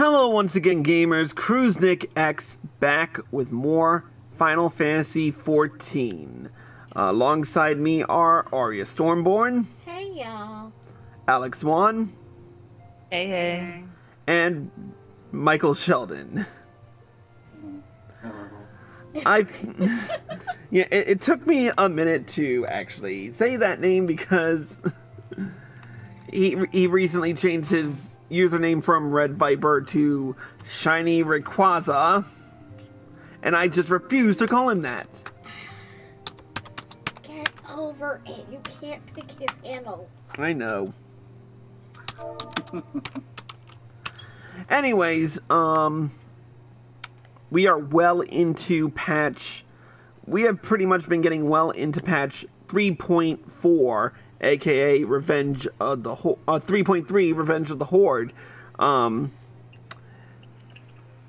Hello once again, gamers. Crusnik X back with more Final Fantasy XIV. Alongside me are Arya Stormborn. Hey, y'all. Alex Zhwan. Hey, hey. And Michael Sheldon. It took me a minute to actually say that name because he recently changed his username from Red Viper to Shiny Rayquaza, and I just refuse to call him that. Get over it. You can't pick his handle. I know. Anyways, we are well into patch. We have pretty much been getting well into patch 3.4, aka Revenge of the 3.3, Revenge of the Horde.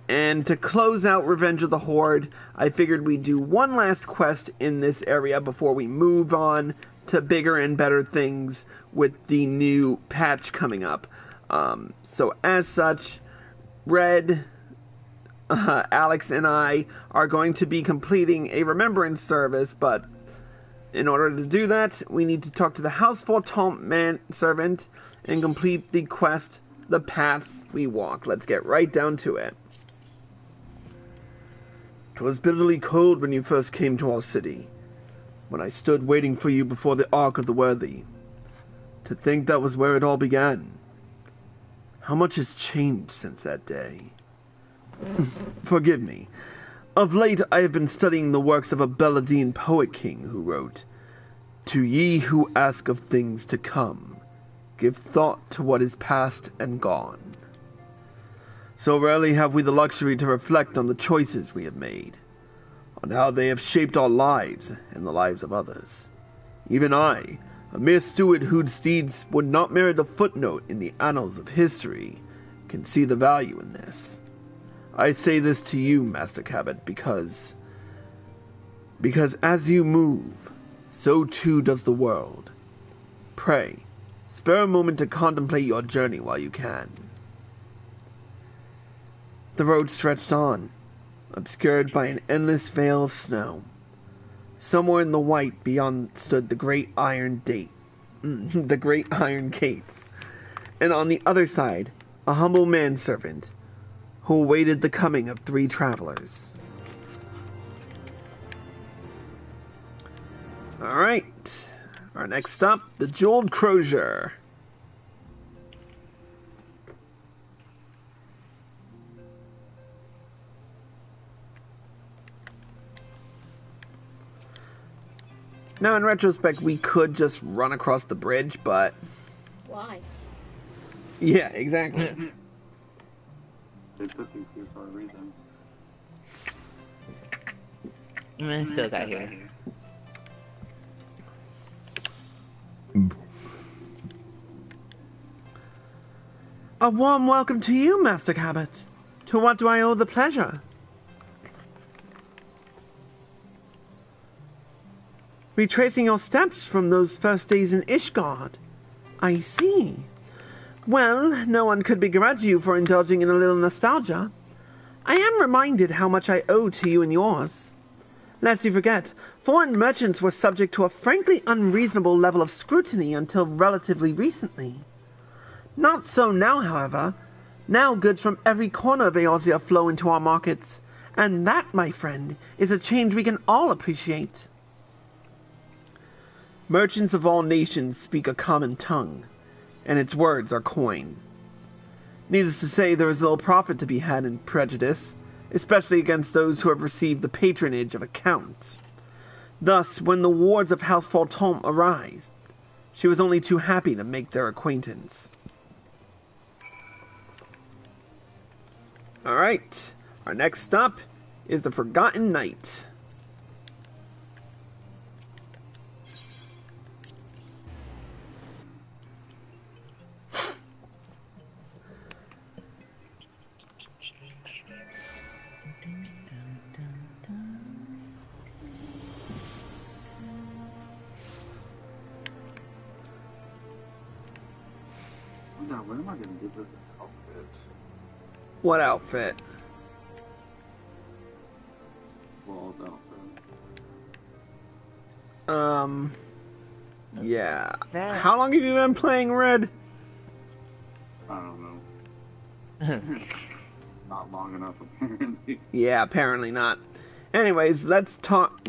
And to close out Revenge of the Horde, I figured we'd do one last quest in this area before we move on to bigger and better things with the new patch coming up. So as such, Red, Alex and I are going to be completing a Remembrance Service, but in order to do that, we need to talk to the Heavensward manservant and complete the quest, The Paths We Walk. Let's get right down to it. 'Twas bitterly cold when you first came to our city, when I stood waiting for you before the Ark of the Worthy. To think that was where it all began. How much has changed since that day? Forgive me. Of late I have been studying the works of a Belladine poet king who wrote, "To ye who ask of things to come, give thought to what is past and gone." So rarely have we the luxury to reflect on the choices we have made, on how they have shaped our lives and the lives of others. Even I, a mere steward whose deeds would not merit a footnote in the annals of history, can see the value in this. I say this to you, Master Cabot, because as you move, so too does the world. Pray, spare a moment to contemplate your journey while you can. The road stretched on, obscured by an endless veil of snow. Somewhere in the white beyond stood the great iron gates, and on the other side, a humble manservant who awaited the coming of 3 travelers. Alright, our next stop, the Jeweled Crozier. Now, in retrospect, we could just run across the bridge, but... Why? Yeah, exactly. They put these here for a reason. It still got here. A warm welcome to you, Master Cabot. To what do I owe the pleasure? Retracing your steps from those first days in Ishgard. I see. Well, no one could begrudge you for indulging in a little nostalgia. I am reminded how much I owe to you and yours. Lest you forget, foreign merchants were subject to a frankly unreasonable level of scrutiny until relatively recently. Not so now, however. Now goods from every corner of Eorzea flow into our markets, and that, my friend, is a change we can all appreciate. Merchants of all nations speak a common tongue, and its words are coin. Needless to say, there is little profit to be had in prejudice, especially against those who have received the patronage of a count. Thus, when the wards of House Faltome arrived, she was only too happy to make their acquaintance. Alright, our next stop is the Forgotten Knight. Now, when am I going to get this outfit? What outfit? Walls outfit. Yeah. That- How long have you been playing Red? I don't know. Not long enough, apparently. Yeah, apparently not. Anyways, let's talk.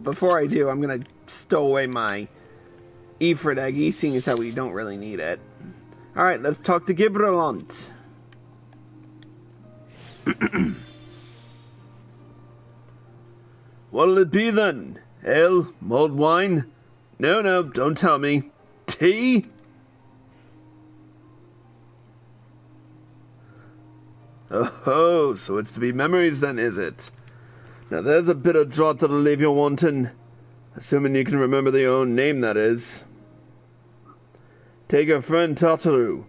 Before I do, I'm gonna stow away my Ifrit Eggy, seeing as how we don't really need it. Alright, let's talk to Gibralont. What'll it be then? Ale? Mulled wine? No, don't tell me. Tea? Oh, so it's to be memories then, is it? Now there's a bit of draught that'll leave you wanting. Assuming you can remember your own name, that is. Take her friend Tataru.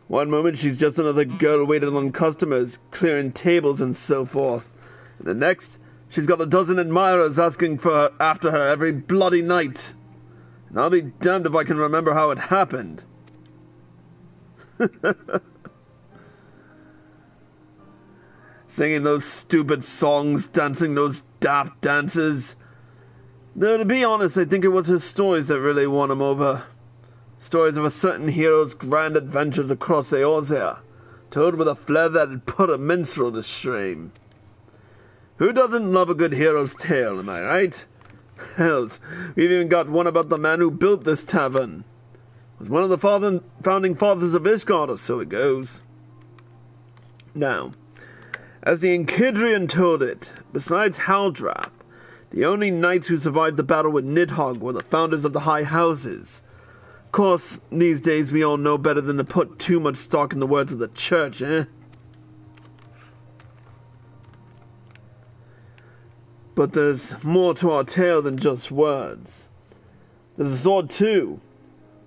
One moment she's just another girl waiting on customers, clearing tables and so forth. And the next, she's got a dozen admirers asking after her every bloody night. And I'll be damned if I can remember how it happened. Singing those stupid songs, dancing those daft dances. Though to be honest, I think it was his stories that really won him over. Stories of a certain hero's grand adventures across Eorzea, told with a flair that'd put a minstrel to shame. Who doesn't love a good hero's tale, am I right? Hells, we've even got one about the man who built this tavern. Was one of the founding fathers of Ishgard, or so it goes. Now, as the Enkidrian told it, besides Haldrath, the only knights who survived the battle with Nidhogg were the founders of the High Houses. Of course, these days we all know better than to put too much stock in the words of the church, eh? But there's more to our tale than just words. There's a sword too,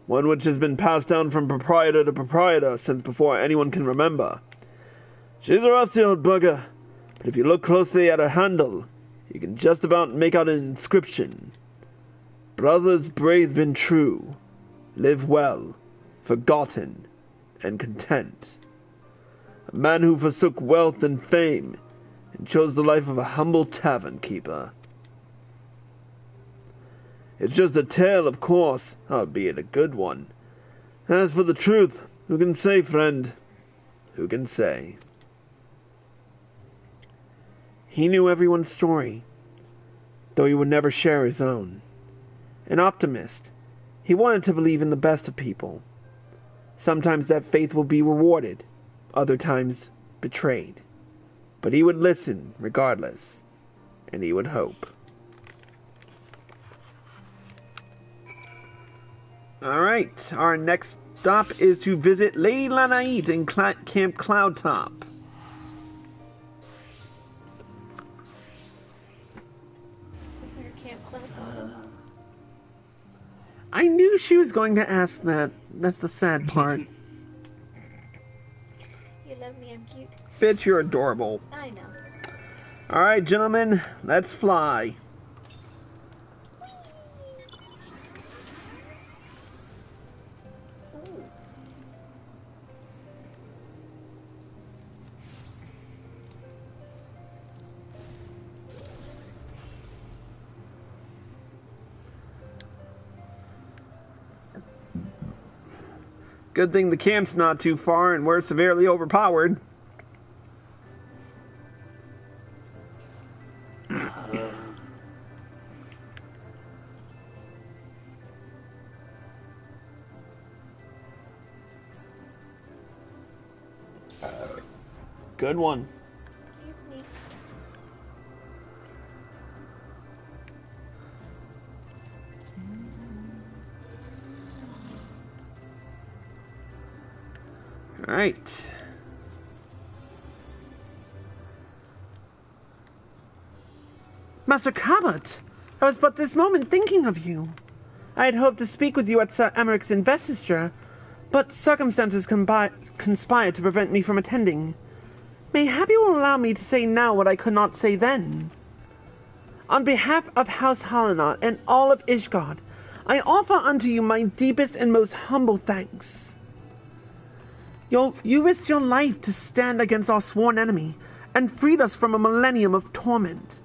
one which has been passed down from proprietor to proprietor since before anyone can remember. She's a rusty old bugger, but if you look closely at her handle, you can just about make out an inscription. Brothers brave and true, live well, forgotten, and content. A man who forsook wealth and fame, and chose the life of a humble tavern keeper. It's just a tale, of course, albeit a good one. As for the truth, who can say, friend? Who can say? He knew everyone's story, though he would never share his own. An optimist, he wanted to believe in the best of people. Sometimes that faith will be rewarded, other times betrayed. But he would listen regardless, and he would hope. Alright, our next stop is to visit Lady Lanaid in Camp Cloudtop. I knew she was going to ask that. That's the sad part. You love me, I'm cute. Bitch, you're adorable. I know. Alright, gentlemen, let's fly. Ooh. Good thing the camp's not too far and we're severely overpowered. Good one. Excuse me. All right. Master Cabot, I was but this moment thinking of you. I had hoped to speak with you at Sir Emeric's investiture, but circumstances conspired to prevent me from attending. Mayhap you will allow me to say now what I could not say then. On behalf of House Hallinot and all of Ishgard, I offer unto you my deepest and most humble thanks. You risked your life to stand against our sworn enemy and freed us from a millennium of torment.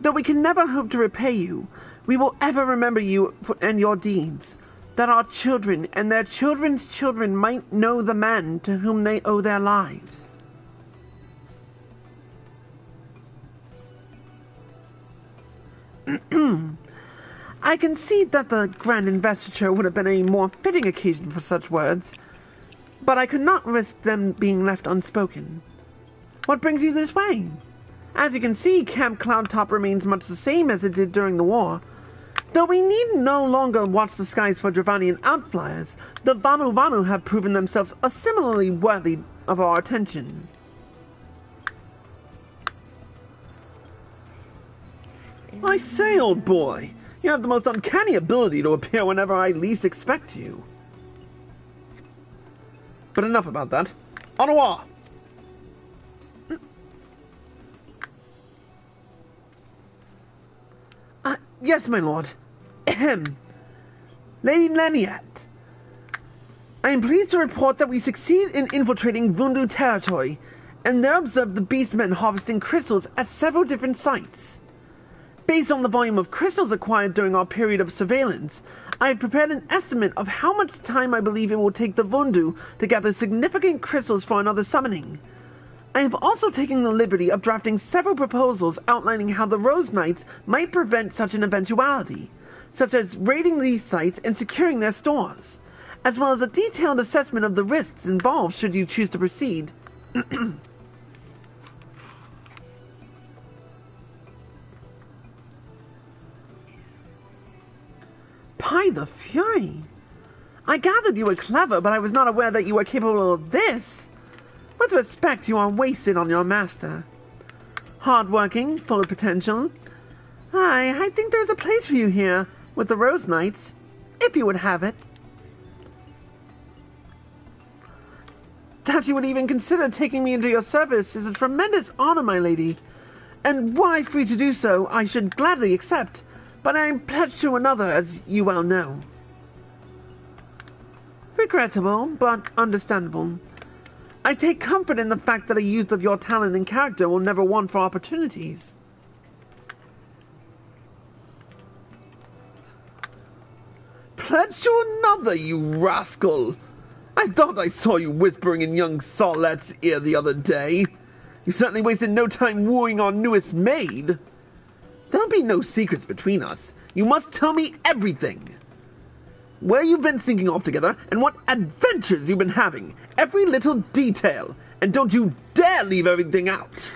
Though we can never hope to repay you, we will ever remember you and your deeds, that our children and their children's children might know the man to whom they owe their lives. I concede that the grand investiture would have been a more fitting occasion for such words, but I could not risk them being left unspoken. What brings you this way? As you can see, Camp Cloudtop remains much the same as it did during the war. Though we need no longer watch the skies for Dravanian outflyers, the Vanu Vanu have proven themselves similarly worthy of our attention. I say, old boy, you have the most uncanny ability to appear whenever I least expect you. But enough about that. Au revoir! Yes, my lord. Ahem. Lady Laniette. I am pleased to report that we succeed in infiltrating Vundu territory, and there observed the beastmen harvesting crystals at several different sites. Based on the volume of crystals acquired during our period of surveillance, I have prepared an estimate of how much time I believe it will take the Vundu to gather significant crystals for another summoning. I have also taken the liberty of drafting several proposals outlining how the Rose Knights might prevent such an eventuality, such as raiding these sites and securing their stores, as well as a detailed assessment of the risks involved should you choose to proceed. By the Fury! I gathered you were clever, but I was not aware that you were capable of this. With respect, you are wasted on your master. Hard-working, full of potential. I think there's a place for you here, with the Rose Knights, if you would have it. That you would even consider taking me into your service is a tremendous honor, my lady. And were I free to do so, I should gladly accept, but I am pledged to another, as you well know. Regrettable, but understandable. I take comfort in the fact that a youth of your talent and character will never want for opportunities. Pledge to another, you rascal! I thought I saw you whispering in young Saulette's ear the other day. You certainly wasted no time wooing our newest maid. There'll be no secrets between us. You must tell me everything. Where you've been sneaking off together, and what adventures you've been having. Every little detail. And don't you dare leave everything out.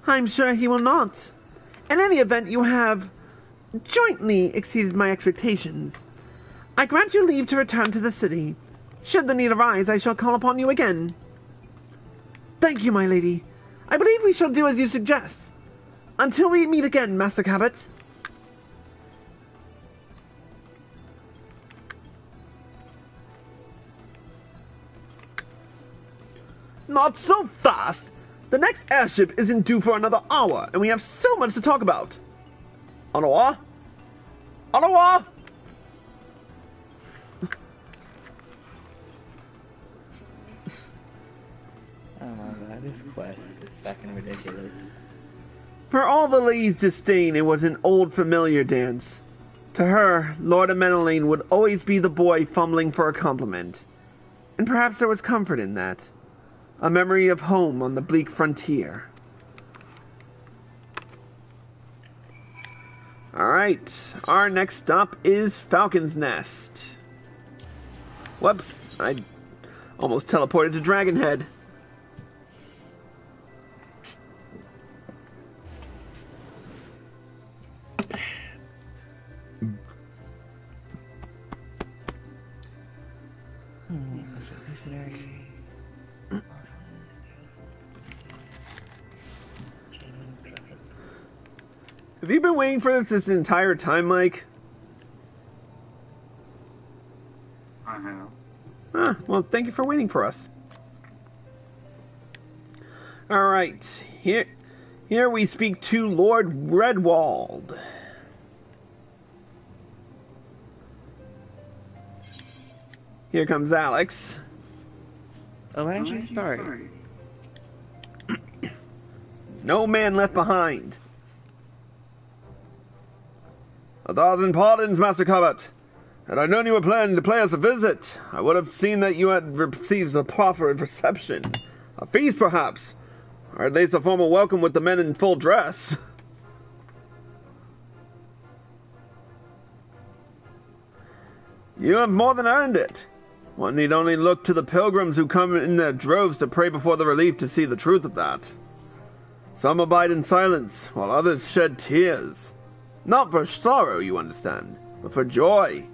I'm sure he will not. In any event, you have jointly exceeded my expectations. I grant you leave to return to the city. Should the need arise, I shall call upon you again. Thank you, my lady. I believe we shall do as you suggest. Until we meet again, Master Cabot. Not so fast! The next airship isn't due for another hour, and we have so much to talk about. Au revoir? Au revoir? Oh my god, this quest is fucking ridiculous. For all the lady's disdain, it was an old familiar dance. To her, Lord Amenelaine would always be the boy fumbling for a compliment. And perhaps there was comfort in that. A memory of home on the bleak frontier. Alright, our next stop is Falcon's Nest. Whoops, I almost teleported to Dragonhead. Have you been waiting for this entire time, Mike? I have. Ah, well, thank you for waiting for us. Alright, here we speak to Lord Redwald. Here comes Alex. Oh, why don't you start? No man left behind. 1,000 pardons, Master Cobbett. Had I known you were planning to pay us a visit, I would have seen that you had received a proffered reception. A feast, perhaps, or at least a formal welcome with the men in full dress. You have more than earned it. One need only look to the pilgrims who come in their droves to pray before the relief to see the truth of that. Some abide in silence, while others shed tears. Not for sorrow, you understand, but for joy.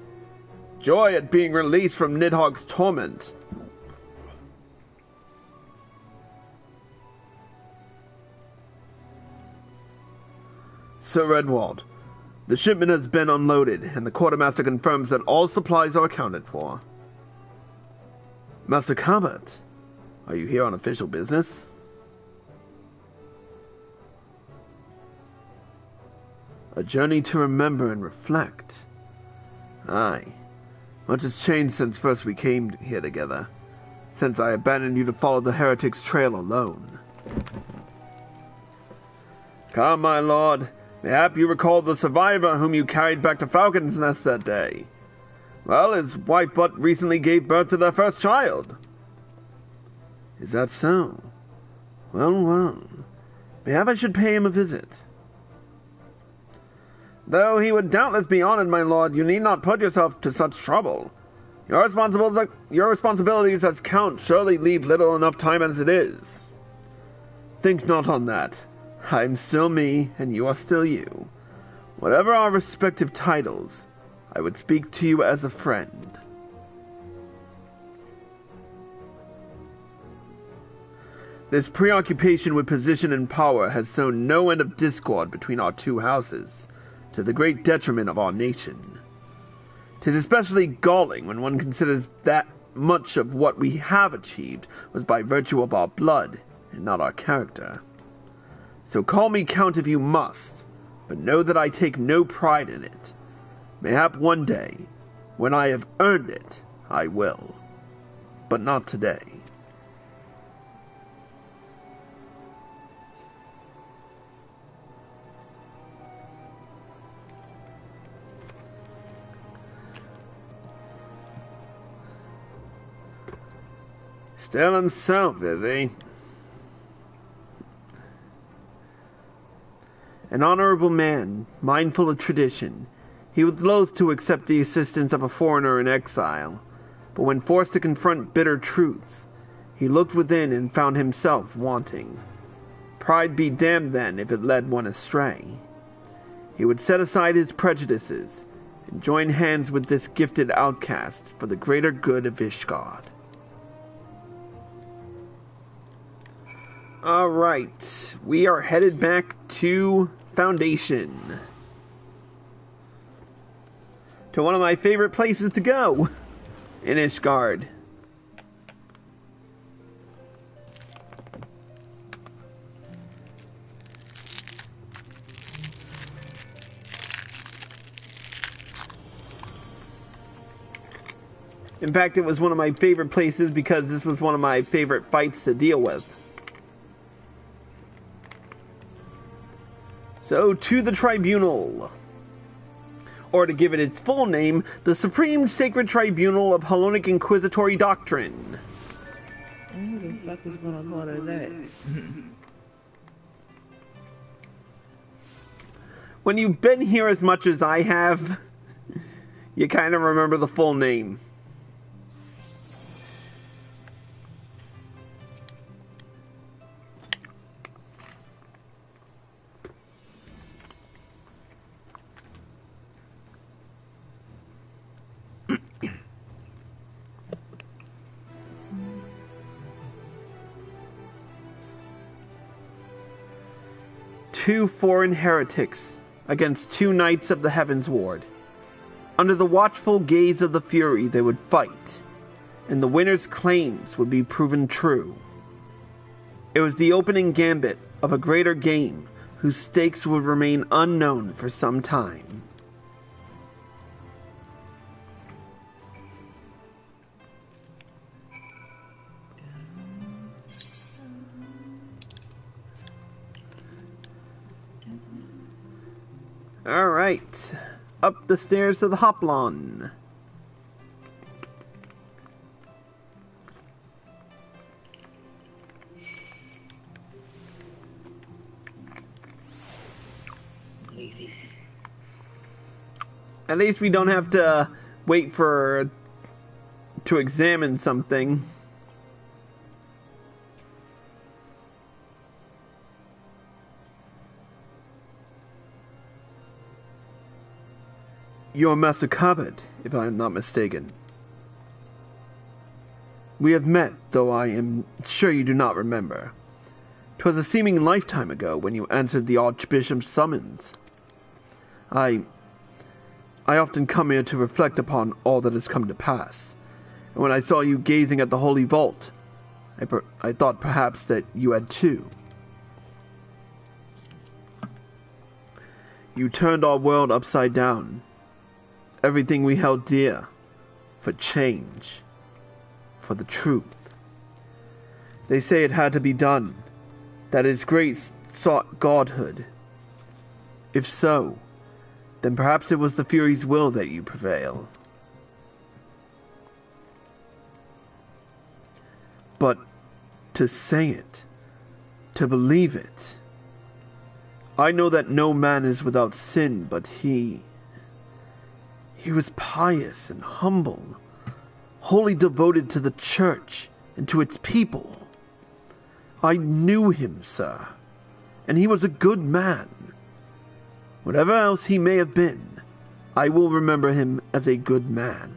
Joy at being released from Nidhogg's torment. Sir Redwald, the shipment has been unloaded, and the quartermaster confirms that all supplies are accounted for. Master Cobbett, are you here on official business? A journey to remember and reflect. Aye. Much has changed since first we came here together. Since I abandoned you to follow the heretic's trail alone. Come, my lord. Mayhap you recall the survivor whom you carried back to Falcon's Nest that day. Well, his wife but recently gave birth to their first child. Is that so? Well, well. Mayhap I should pay him a visit. Though he would doubtless be honored, my lord, you need not put yourself to such trouble. Your responsibilities as Count surely leave little enough time as it is. Think not on that. I am still me, and you are still you. Whatever our respective titles, I would speak to you as a friend. This preoccupation with position and power has sown no end of discord between our two houses, to the great detriment of our nation. 'Tis especially galling when one considers that much of what we have achieved was by virtue of our blood, and not our character. So call me Count if you must, but know that I take no pride in it. Mayhap one day, when I have earned it, I will. But not today. Still himself, is he? An honorable man, mindful of tradition, he was loath to accept the assistance of a foreigner in exile, but when forced to confront bitter truths, he looked within and found himself wanting. Pride be damned then if it led one astray. He would set aside his prejudices and join hands with this gifted outcast for the greater good of Ishgard. Alright, we are headed back to Foundation. To one of my favorite places to go in Ishgard. In fact, it was one of my favorite places because this was one of my favorite fights to deal with. So, to the Tribunal. Or to give it its full name, the Supreme Sacred Tribunal of Hellenic Inquisitory Doctrine. Who the fuck is gonna call it that? When you've been here as much as I have, you kind of remember the full name. Two foreign heretics against two knights of the Heavensward. Under the watchful gaze of the Fury they would fight, and the winner's claims would be proven true. It was the opening gambit of a greater game whose stakes would remain unknown for some time. Alright. Up the stairs to the Hoplon. Lazy. At least we don't have to wait to examine something. You're Master Cabot, if I am not mistaken. We have met, though I am sure you do not remember. 'Twas a seeming lifetime ago when you answered the Archbishop's summons. I often come here to reflect upon all that has come to pass, and when I saw you gazing at the Holy Vault, I thought perhaps that you had too. You turned our world upside down. Everything we held dear, for change, for the truth. They say it had to be done, that His grace sought godhood. If so, then perhaps it was the Fury's will that you prevail. But to say it, to believe it, I know that no man is without sin, but he was pious and humble, wholly devoted to the church and to its people. I knew him, sir, and he was a good man. Whatever else he may have been, I will remember him as a good man.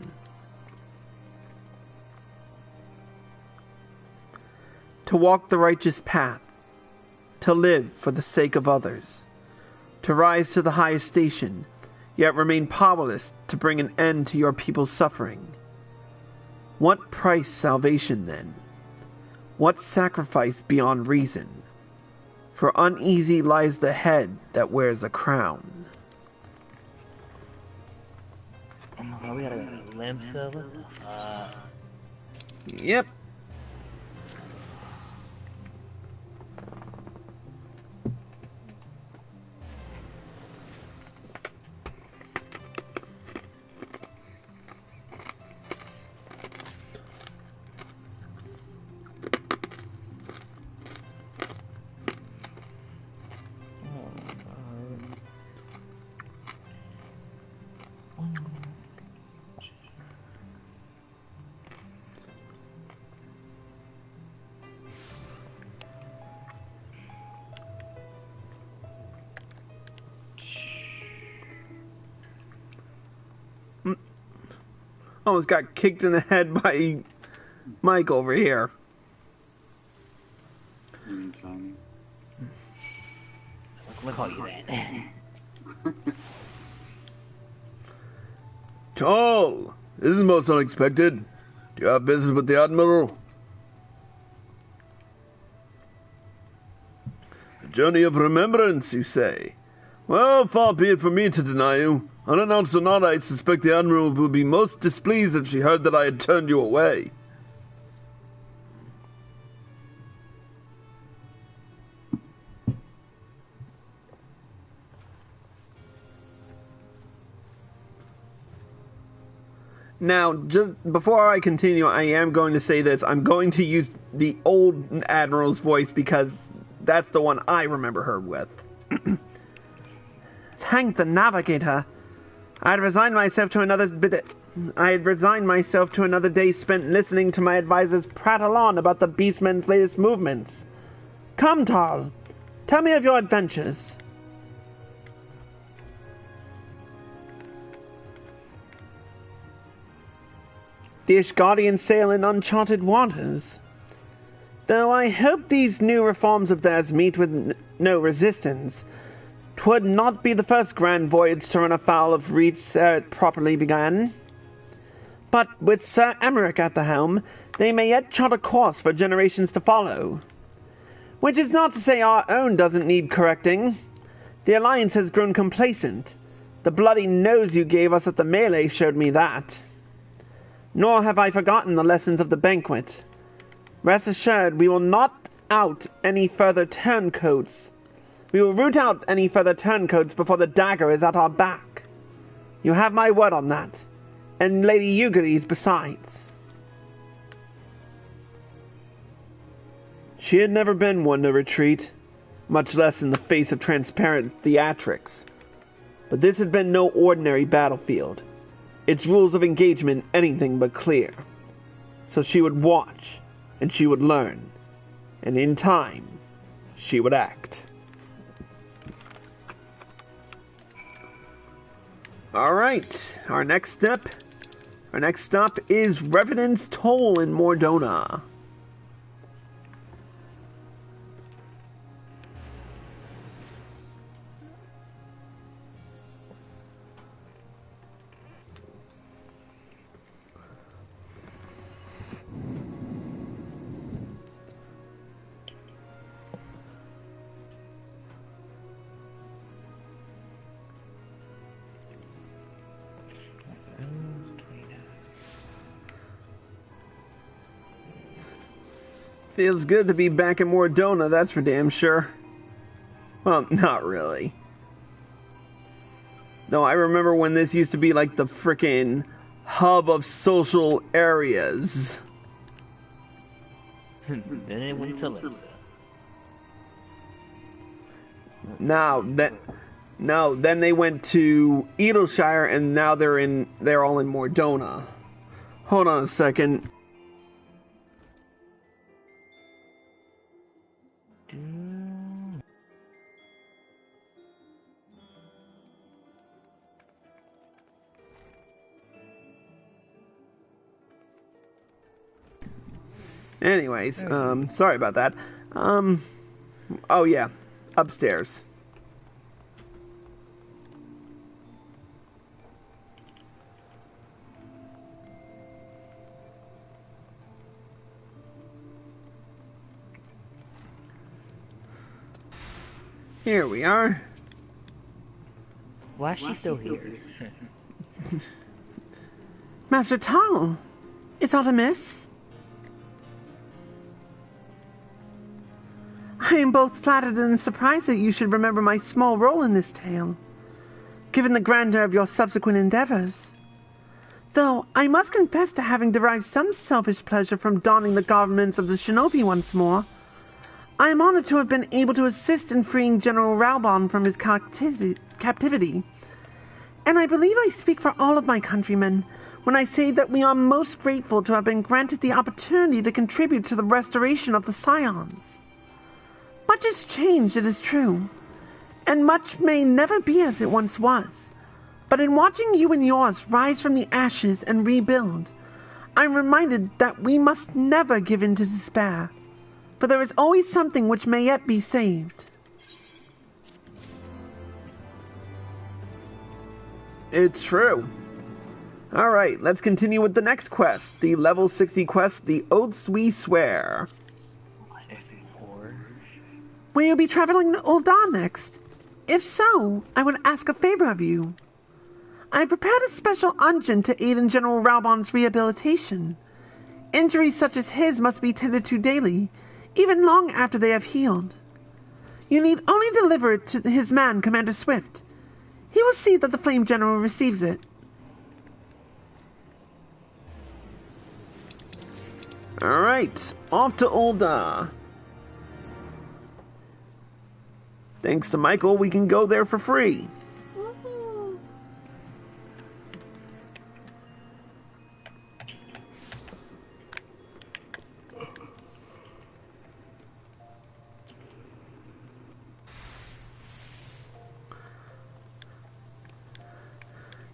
To walk the righteous path, to live for the sake of others, to rise to the highest station, yet remain powerless to bring an end to your people's suffering. What price salvation, then? What sacrifice beyond reason? For uneasy lies the head that wears a crown. Oh, we got a limp silver? Yep. Almost got kicked in the head by Mike over here. Shiny. I was gonna call you that. Tall, this is most unexpected. Do you have business with the Admiral? A journey of remembrance, you say? Well, far be it from me to deny you. Unannounced or not, I suspect the Admiral would be most displeased if she heard that I had turned you away. Now, just before I continue, I am going to say this. I'm going to use the old Admiral's voice because that's the one I remember her with. Thank the Navigator. I had resigned myself to another day spent listening to my advisors prattle on about the Beastmen's latest movements. Come, Tal. Tell me of your adventures. The Ishgardians sail in uncharted waters. Though I hope these new reforms of theirs meet with no resistance, 'twould not be the first grand voyage to run afoul of reefs ere it properly began. But with Sir Emmerich at the helm, they may yet chart a course for generations to follow. Which is not to say our own doesn't need correcting. The Alliance has grown complacent. The bloody nose you gave us at the melee showed me that. Nor have I forgotten the lessons of the banquet. Rest assured, we will not out any further turncoats, We will root out any further turncoats before the dagger is at our back. You have my word on that, and Lady Yuguri's besides. She had never been one to retreat, much less in the face of transparent theatrics. But this had been no ordinary battlefield, its rules of engagement anything but clear. So she would watch, and she would learn, and in time, she would act. Alright, our next stop is Revenant's Toll in Mordona. Feels good to be back in Mordona, that's for damn sure. Well, not really. No, I remember when this used to be like the frickin' hub of social areas. Then it went to Lisa. Then they went to Edelshire, and now they're all in Mordona. Hold on a second. Anyways, sorry about that. Oh yeah, upstairs. Here we are. Why is she still here? Master Tal, is aught amiss? I am both flattered and surprised that you should remember my small role in this tale, given the grandeur of your subsequent endeavors. Though I must confess to having derived some selfish pleasure from donning the garments of the shinobi once more. I am honored to have been able to assist in freeing General Raubon from his captivity, and I believe I speak for all of my countrymen when I say that we are most grateful to have been granted the opportunity to contribute to the restoration of the Scions. Much has changed, it is true, and much may never be as it once was. But in watching you and yours rise from the ashes and rebuild, I'm reminded that we must never give in to despair, for there is always something which may yet be saved. It's true. Alright, let's continue with the next quest, the level 60 quest, the Oaths We Swear. Will you be traveling to Ul'dah next? If so, I would ask a favor of you. I have prepared a special unguent to aid in General Raubon's rehabilitation. Injuries such as his must be tended to daily, even long after they have healed. You need only deliver it to his man, Commander Swift. He will see that the Flame General receives it. Alright, off to Ul'dah. Thanks to Michael, we can go there for free.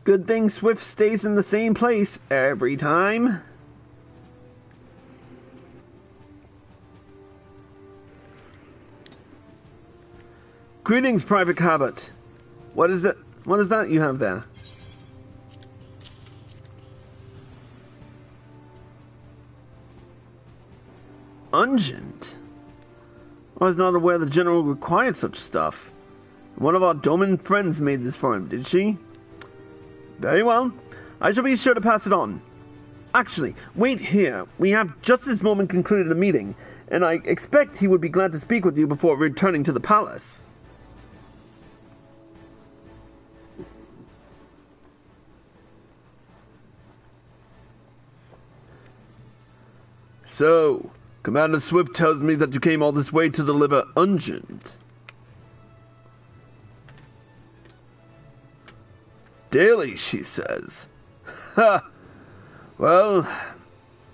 Good thing Swift stays in the same place every time. Greetings, Private Cabot. What is it? What is that you have there? Unguent? I was not aware the General required such stuff. One of our Doman friends made this for him, did she? Very well. I shall be sure to pass it on. Actually, wait here. We have just this moment concluded a meeting, and I expect he would be glad to speak with you before returning to the palace. So, Commander Swift tells me that you came all this way to deliver Unguent. Daily, she says. Ha! Well,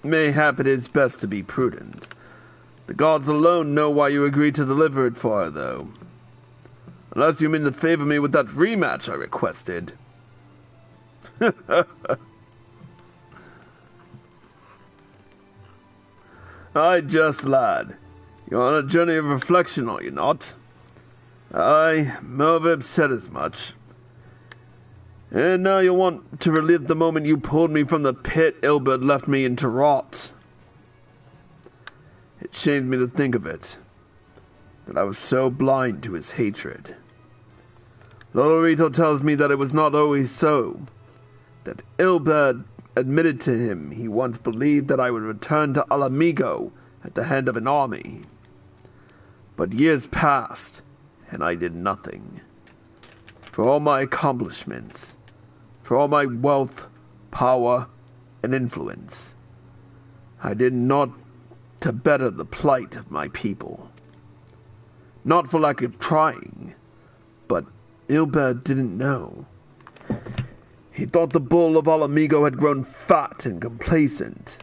mayhap it is best to be prudent. The gods alone know why you agreed to deliver it for her, though. Unless you mean to favor me with that rematch I requested. I just, lad. You're on a journey of reflection, are you not? Aye, Mervib said as much. And now you want to relive the moment you pulled me from the pit Ilbert left me in to rot. It shames me to think of it, that I was so blind to his hatred. Lolorito tells me that it was not always so, that Ilbert admitted to him he once believed that I would return to Alamigo at the head of an army. But years passed, and I did nothing. For all my accomplishments, for all my wealth, power, and influence, I did not to better the plight of my people. Not for lack of trying, but Ilbert didn't know. He thought the bull of Alamigo had grown fat and complacent,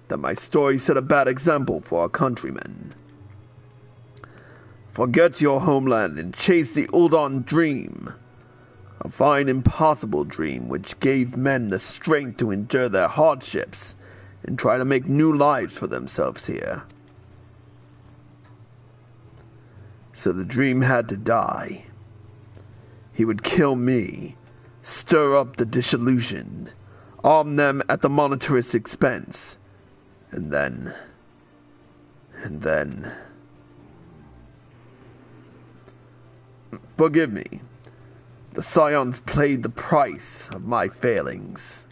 that my story set a bad example for our countrymen. Forget your homeland and chase the Uldan dream, a fine impossible dream which gave men the strength to endure their hardships and try to make new lives for themselves here. So the dream had to die. He would kill me, stir up the disillusioned, arm them at the monetarist's expense, and then... Forgive me. The Scions paid the price of my failings.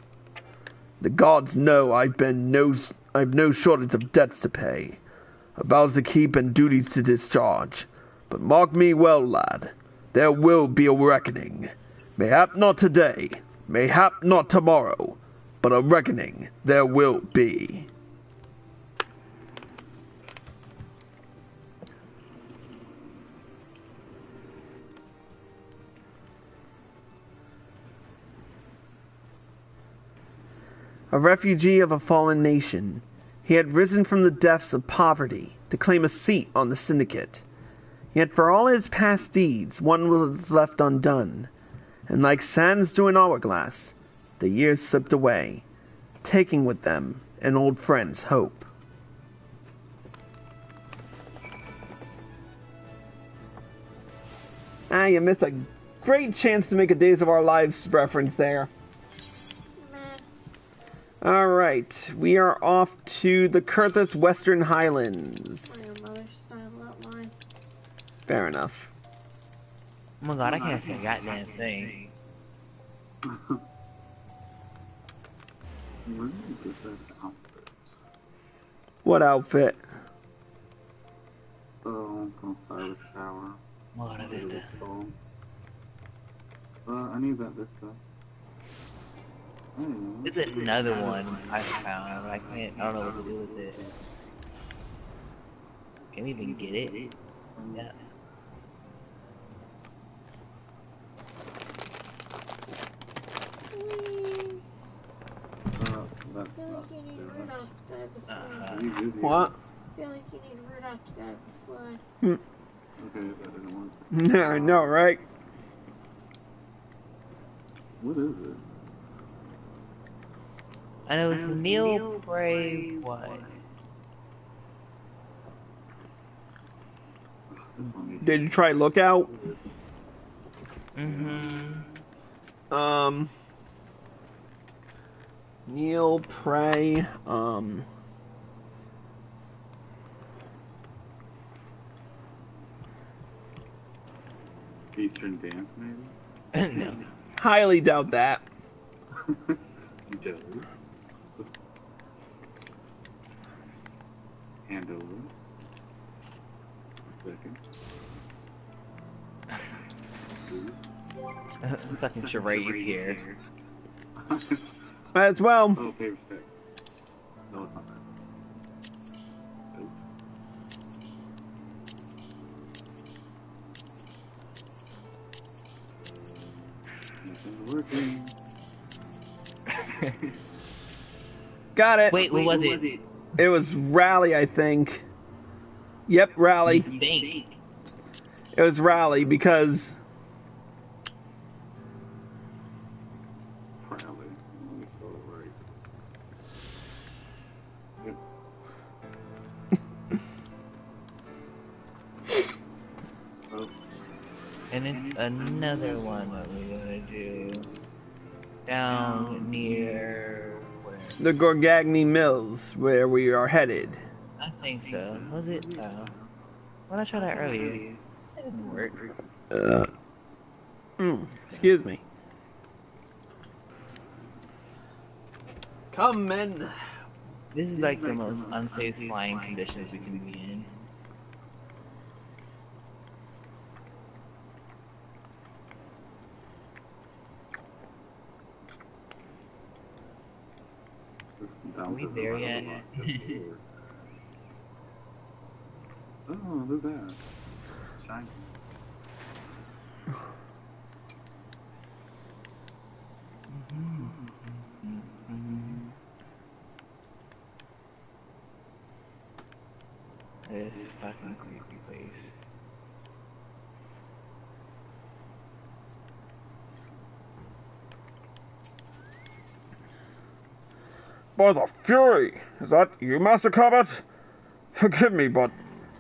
The gods know I've no shortage of debts to pay, of vows to keep and duties to discharge. But mark me well, lad, there will be a reckoning. Mayhap not today, mayhap not tomorrow, but a reckoning there will be. A refugee of a fallen nation, he had risen from the depths of poverty to claim a seat on the syndicate. Yet for all his past deeds, one was left undone, and like sands through an hourglass, the years slipped away, taking with them an old friend's hope. You missed a great chance to make a Days of Our Lives reference there. Alright, we are off to the Kurthus Western Highlands. Your mother's style, not mine. Fair enough. Oh my god, I can't say a goddamn thing. Where did you get that outfit? What outfit? Oh, from Cyrus Tower. What is this? I need that Vista. It's another one I found. I don't know what to do with it. Can't even get it. Yeah. What? I feel like you need Rudolph to guide the slide. Okay, that didn't work. No, I know, right? What is it? And it was Neil Bray what? Did you try Lookout? Mm-hmm. Neil Prey, Eastern Dance, maybe? No. highly doubt that. You jealous? Hand over. Second. Fucking charades here. Might as well. Oh, paper sticks. No, it's not that. Got it. Wait, what was it? It was Rally, I think. Yep, Rally. You think? It was Rally because... Rally. Let me spell it right. Yep. Oh, And it's another one that we're gonna do down near where? the Gorgagni Mills, where we are headed. I think so. Was it? When I tried that earlier, it didn't work. Excuse me. Come, men. This is like the most unsafe flying conditions we can be in. this Are we bounces there around a yet? lot. Oh, look at that. Shiny. This fucking creepy place. By the Fury! Is that you, Master Cobbett? Forgive me, but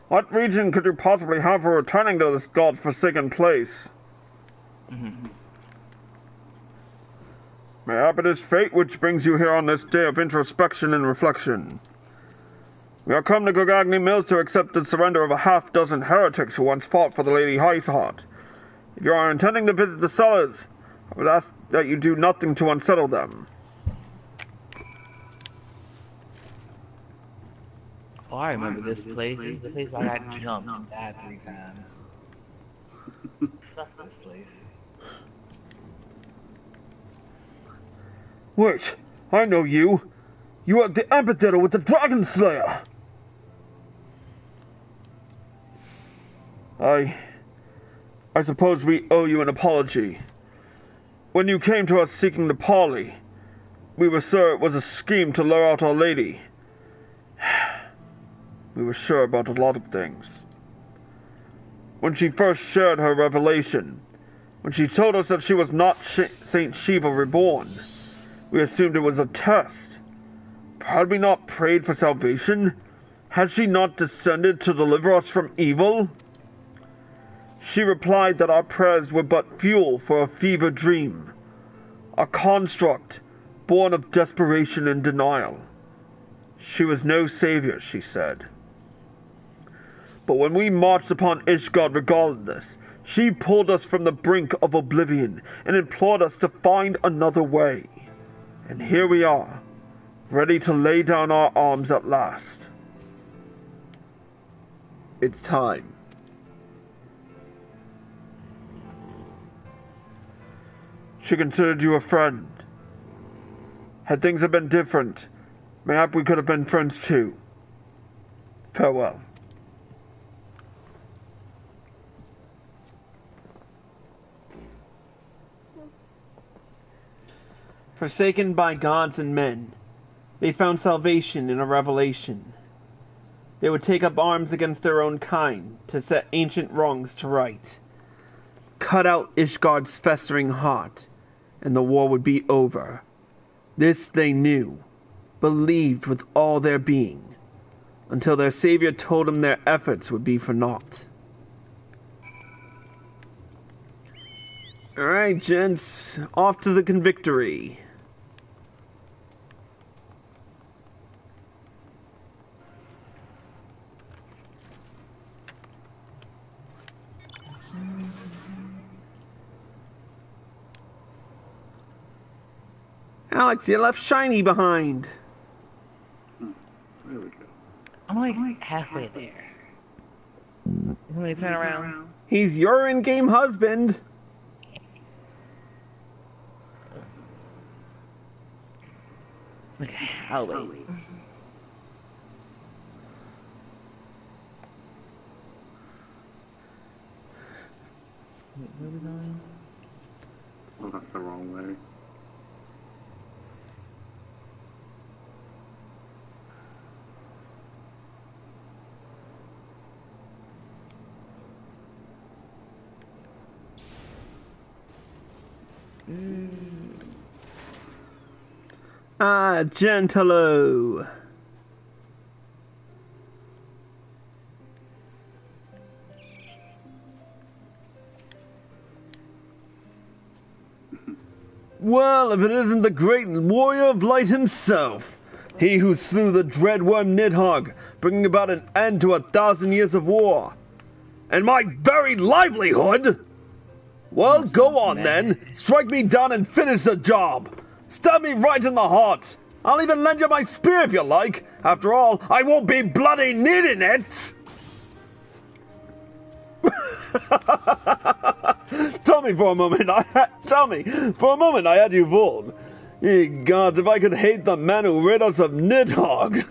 what reason could you possibly have for returning to this god-forsaken place? Mayhap it is fate which brings you here on this day of introspection and reflection. We are come to Gorgagni Mills to accept the surrender of a half-dozen heretics who once fought for the Lady Highsheart. If you are intending to visit the cellars, I would ask that you do nothing to unsettle them. Oh, I remember this place. This is the place where I got jumped and died 3 times. Fuck this place. Wait, I know you. You are the amphitheater with the Dragon Slayer. I suppose we owe you an apology. When you came to us seeking the parley, we were sure it was a scheme to lure out Our Lady. We were sure about a lot of things. When she first shared her revelation, when she told us that she was not Saint Shiva reborn, we assumed it was a test. Had we not prayed for salvation? Had she not descended to deliver us from evil? She replied that our prayers were but fuel for a fever dream, a construct born of desperation and denial. She was no savior, she said. But when we marched upon Ishgard regardless, she pulled us from the brink of oblivion and implored us to find another way. And here we are, ready to lay down our arms at last. It's time. She considered you a friend. Had things have been different, mayhap we could have been friends too. Farewell. Forsaken by gods and men, they found salvation in a revelation. They would take up arms against their own kind to set ancient wrongs to right. Cut out Ishgard's festering heart, and the war would be over. This they knew, believed with all their being, until their savior told them their efforts would be for naught. Alright, gents, off to the convictory. Alex, you left Shiny behind. There we go. I'm like halfway there. Let me turn around. He's your in-game husband. Look at how late. Where are we going? Well, that's the wrong way. Ah, Gentilo. Well, if it isn't the great warrior of light himself, he who slew the dreadworm Nidhogg, bringing about an end to 1,000 years of war, and my very livelihood! Well, go on then, strike me down and finish the job! Stab me right in the heart! I'll even lend you my spear if you like! After all, I won't be bloody needing it! Tell me for a moment I had you fooled. Ye gods, if I could hate the man who rid us of Nidhogg.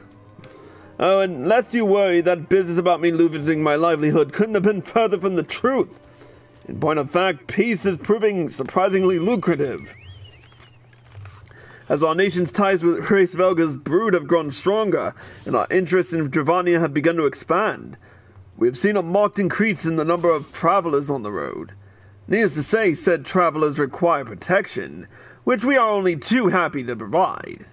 Oh, and lest you worry, that business about me losing my livelihood couldn't have been further from the truth. In point of fact, peace is proving surprisingly lucrative. As our nation's ties with Race Velga's brood have grown stronger, and our interests in Dravania have begun to expand, we have seen a marked increase in the number of travelers on the road. Needless to say, said travelers require protection, which we are only too happy to provide.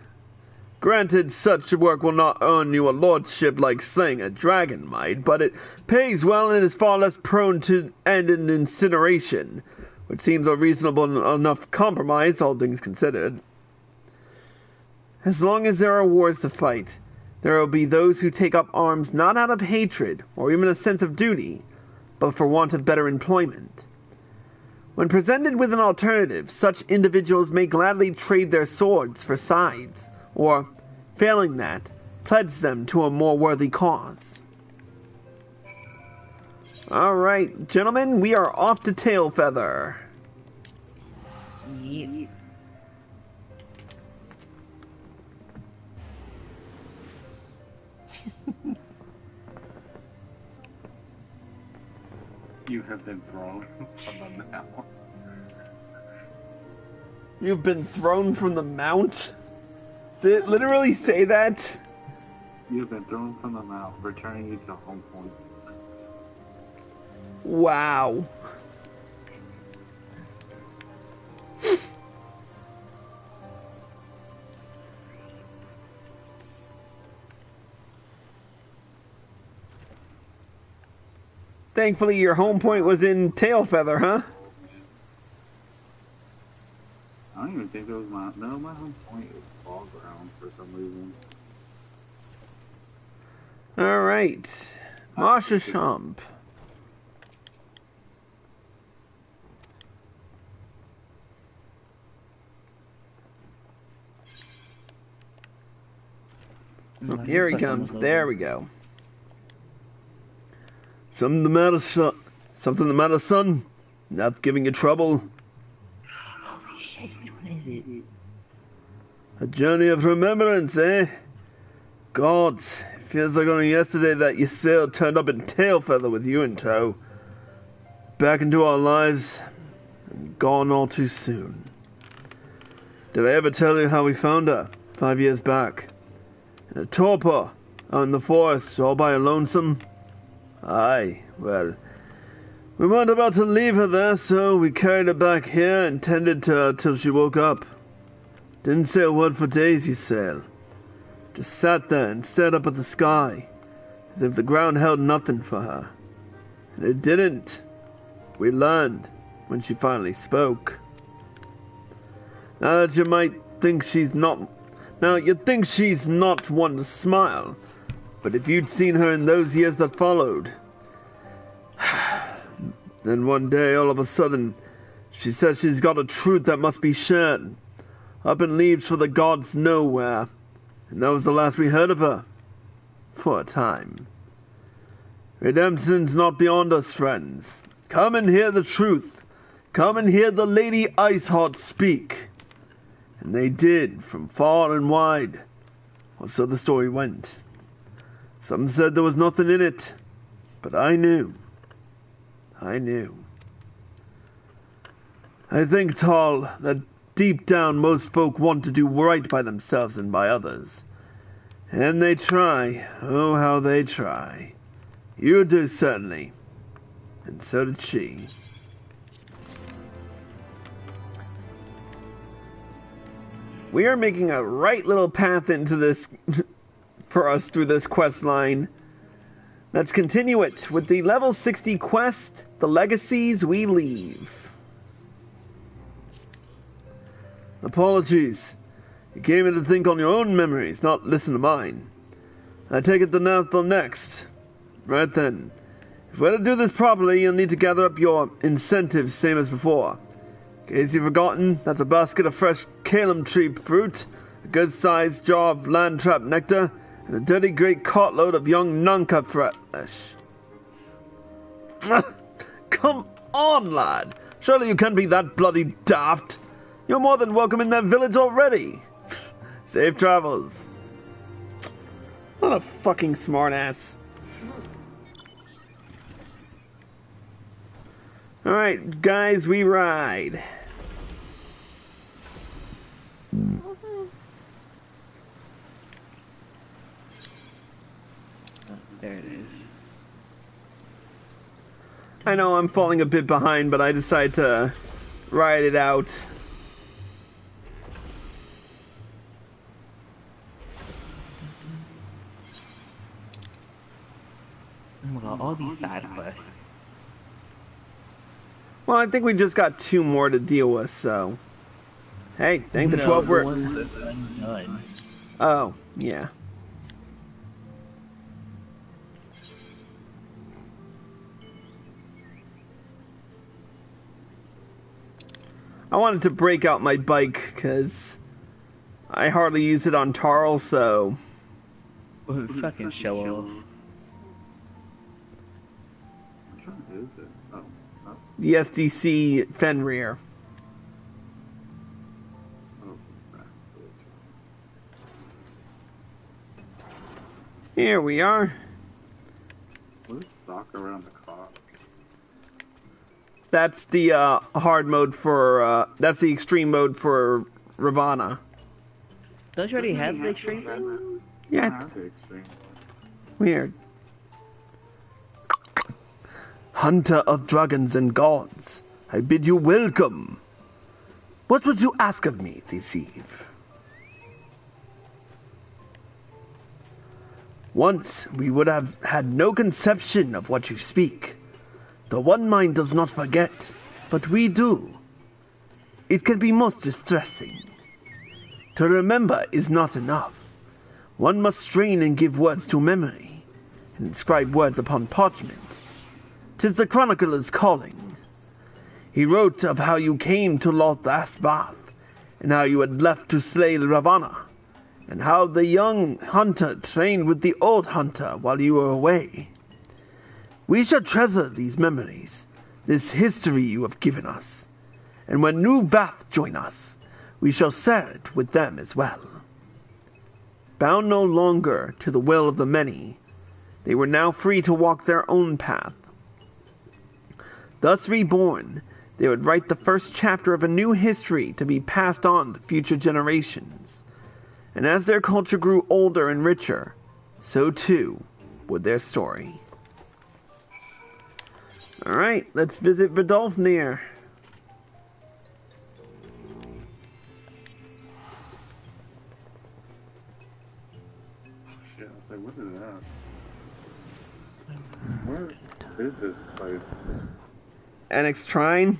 Granted, such work will not earn you a lordship like slaying a dragon might, but it pays well and is far less prone to end in incineration, which seems a reasonable enough compromise, all things considered. As long as there are wars to fight, there will be those who take up arms not out of hatred or even a sense of duty, but for want of better employment. When presented with an alternative, such individuals may gladly trade their swords for sides, or, failing that, pledge them to a more worthy cause. Alright, gentlemen, we are off to Tailfeather. Yep. You have been thrown from the mount. You've been thrown from the mount? Did it literally say that? You have been thrown from the mount, returning you to home point. Wow. Thankfully, your home point was in Tailfeather, huh? I don't even think that was my home point was Fall Ground for some reason. Alright. Marsha Shump. Oh, here he comes. There we go. Something the matter, son? Not giving you trouble? Holy shit, what is it? A journey of remembrance, eh? Gods, it feels like only yesterday that your sail turned up in Tailfeather with you in tow. Back into our lives, and gone all too soon. Did I ever tell you how we found her, 5 years back? In a torpor, out in the forest, all by a lonesome? Aye, well, we weren't about to leave her there, so we carried her back here and tended to her till she woke up. Didn't say a word for days, you sail. Just sat there and stared up at the sky, as if the ground held nothing for her. And it didn't. We learned when she finally spoke. Now that you might think she's not... Now, you'd think she's not one to smile, but if you'd seen her in those years that followed... Then one day, all of a sudden, she says she's got a truth that must be shared. Up and leaves for the gods nowhere. And that was the last we heard of her. For a time. Redemption's not beyond us, friends. Come and hear the truth. Come and hear the Lady Iceheart speak. And they did, from far and wide. Or so the story went. Some said there was nothing in it. But I knew. I knew. I think, Tall, that deep down most folk want to do right by themselves and by others. And they try. Oh, how they try. You do, certainly. And so did she. We are making a right little path into this for us through this quest line. Let's continue it with the level 60 quest, The Legacies We Leave. Apologies. You came in to think on your own memories, not listen to mine. I take it the Nathal next. Right then. If we're to do this properly, you'll need to gather up your incentives, same as before. In case you've forgotten, that's a basket of fresh Calum tree fruit, a good-sized jar of land trap nectar, and a dirty great cartload of young Nanka flesh. Come on, lad. Surely you can't be that bloody daft. You're more than welcome in that village already. Safe travels. What a fucking smartass. Alright, guys, we ride. There it is. I know I'm falling a bit behind, but I decided to ride it out. Oh my god, all these side quests. Well, I think we just got 2 more to deal with, so... Hey, thank the 12 were... Undone. Oh, yeah. I wanted to break out my bike, because I hardly use it on Tarl, so... Well, fucking show off. Which one is it? Oh. The SDC Fenrir. Oh, that's Here we are. what is stock around the clock? That's the hard mode for, that's the extreme mode for Ravana. Don't you already have the extreme mode? Yeah, That's the extreme. weird. Hunter of dragons and gods, I bid you welcome. What would you ask of me this eve? Once we would have had no conception of what you speak. The one mind does not forget, but we do. It can be most distressing. To remember is not enough. One must strain and give words to memory, and inscribe words upon parchment. 'Tis the chronicler's calling. He wrote of how you came to Lothasbath, and how you had left to slay Ravana, and how the young hunter trained with the old hunter while you were away. We shall treasure these memories, this history you have given us, and when new Vath join us, we shall share it with them as well. Bound no longer to the will of the many, they were now free to walk their own path. Thus reborn, they would write the first chapter of a new history to be passed on to future generations. And as their culture grew older and richer, so too would their story. Alright, let's visit Vidolfnir. Shit, I was like, what is that? Where is this place? Annex Trine.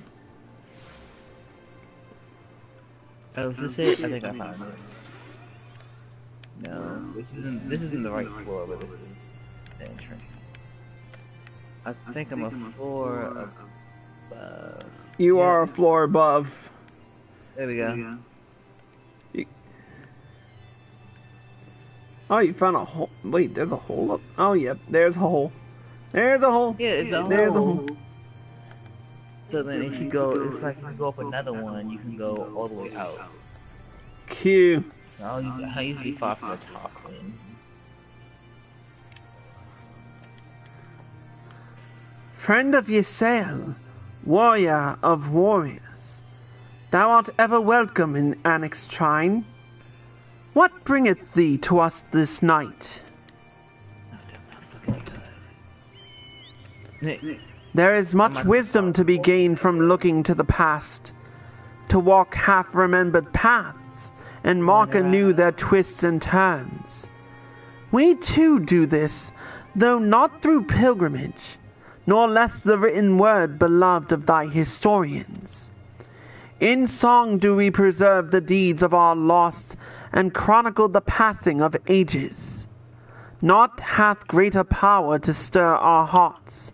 Oh, is this it? I think I found it. No, this isn't the right floor, but this is the entrance. I think I'm a floor above. You are a floor above. There we go. Oh, you found a hole. Wait, there's a hole up. Oh, yep, there's a hole. There's a hole. Yeah, it's a There's hole. a hole. So then if you go, it's like if you go up another one, you can go all the way out. Q. So I usually fall from the top then. Friend of Ysael, warrior of warriors, Thou art ever welcome in Annex Shrine. What bringeth thee to us this night? There is much wisdom to be gained from looking to the past, to walk half-remembered paths, and mark anew their twists and turns. We too do this, though not through pilgrimage, nor less the written word beloved of thy historians. In song do we preserve the deeds of our lost, and chronicle the passing of ages. Naught hath greater power to stir our hearts.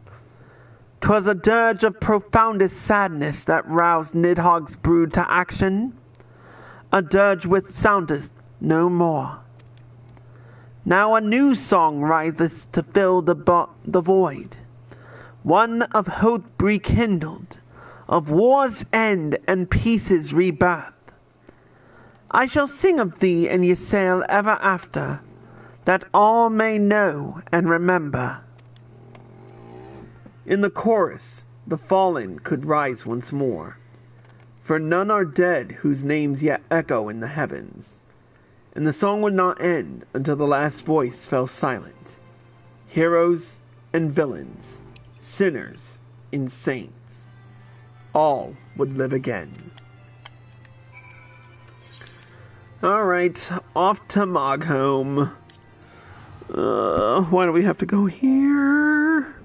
'Twas a dirge of profoundest sadness that roused Nidhogg's brood to action. A dirge which soundeth no more. Now a new song riseth to fill the void. One of hope rekindled, of war's end and peace's rebirth. I shall sing of thee and Ysael ever after, that all may know and remember. In the chorus, the fallen could rise once more, for none are dead whose names yet echo in the heavens. And the song would not end until the last voice fell silent. Heroes and villains, sinners and saints, all would live again. Alright, off to Mogholm. Why do we have to go here?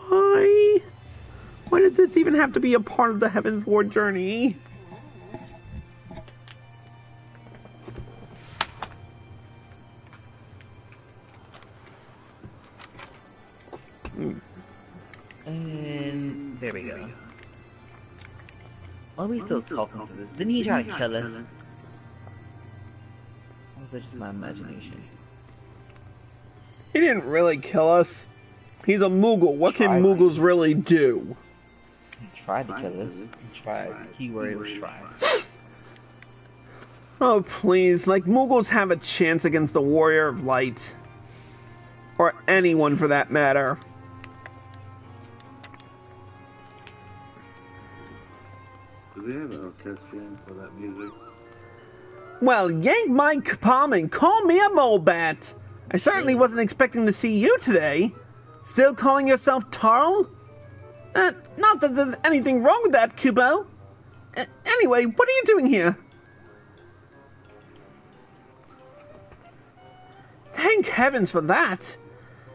Why? Why did this even have to be a part of the Heavensward journey? And there we go. Why are we still talking to this? Didn't he try to kill us? Or was that just my imagination? He didn't really kill us. He's a Moogle. What can Moogles really do? He tried to kill us. He tried. Keyword was try. Oh, please. Like, Moogles have a chance against the Warrior of Light. Or anyone for that matter. Do they have an orchestration for that music? Well, yank my palm and call me a molebat. I certainly wasn't expecting to see you today. Still calling yourself Tarl? Not that there's anything wrong with that, Kubo. Anyway, what are you doing here? Thank heavens for that.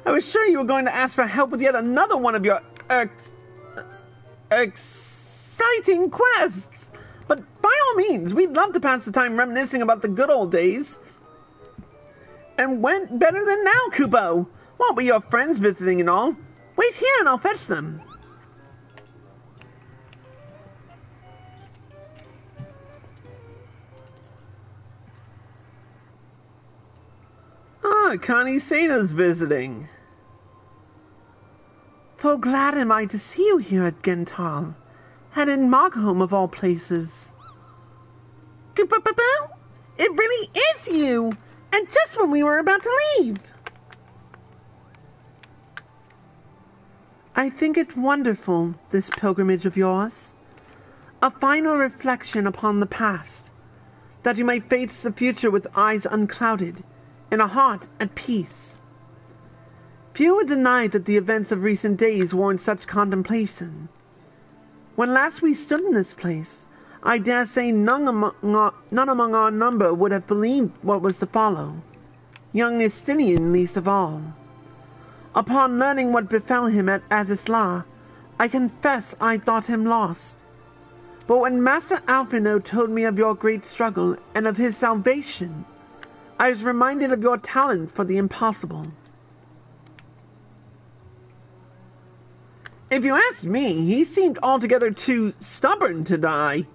I was sure you were going to ask for help with yet another one of your exciting quests. But by all means, we'd love to pass the time reminiscing about the good old days. And when better than now, Kubo? Won't be your friends visiting and all. Wait here and I'll fetch them. Ah, Connie Sana's visiting. Full glad am I to see you here at Gental, and in Mogholm of all places. It really is you! And just when we were about to leave! I think it wonderful, this pilgrimage of yours. A final reflection upon the past, that you may face the future with eyes unclouded, and a heart at peace. Few would deny that the events of recent days warrant such contemplation. When last we stood in this place, I dare say none among our number would have believed what was to follow, young Estinian least of all. Upon learning what befell him at Azisla, I confess I thought him lost. But when Master Alphino told me of your great struggle and of his salvation, I was reminded of your talent for the impossible. If you asked me, he seemed altogether too stubborn to die.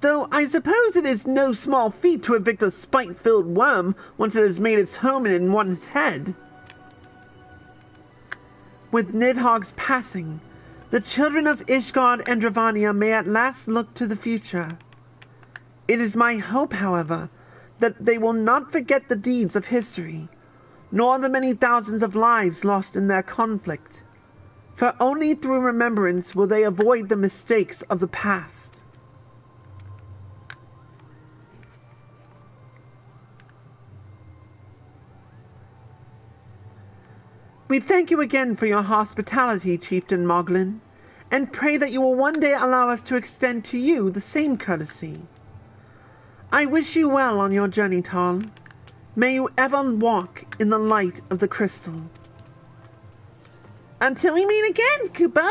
Though I suppose it is no small feat to evict a spite-filled worm once it has made its home in one's head. With Nidhogg's passing, the children of Ishgard and Ravana may at last look to the future. It is my hope, however, that they will not forget the deeds of history, nor the many thousands of lives lost in their conflict, for only through remembrance will they avoid the mistakes of the past. We thank you again for your hospitality, Chieftain Moglin, and pray that you will one day allow us to extend to you the same courtesy. I wish you well on your journey, Tal. May you ever walk in the light of the crystal. Until we meet again, Kubo!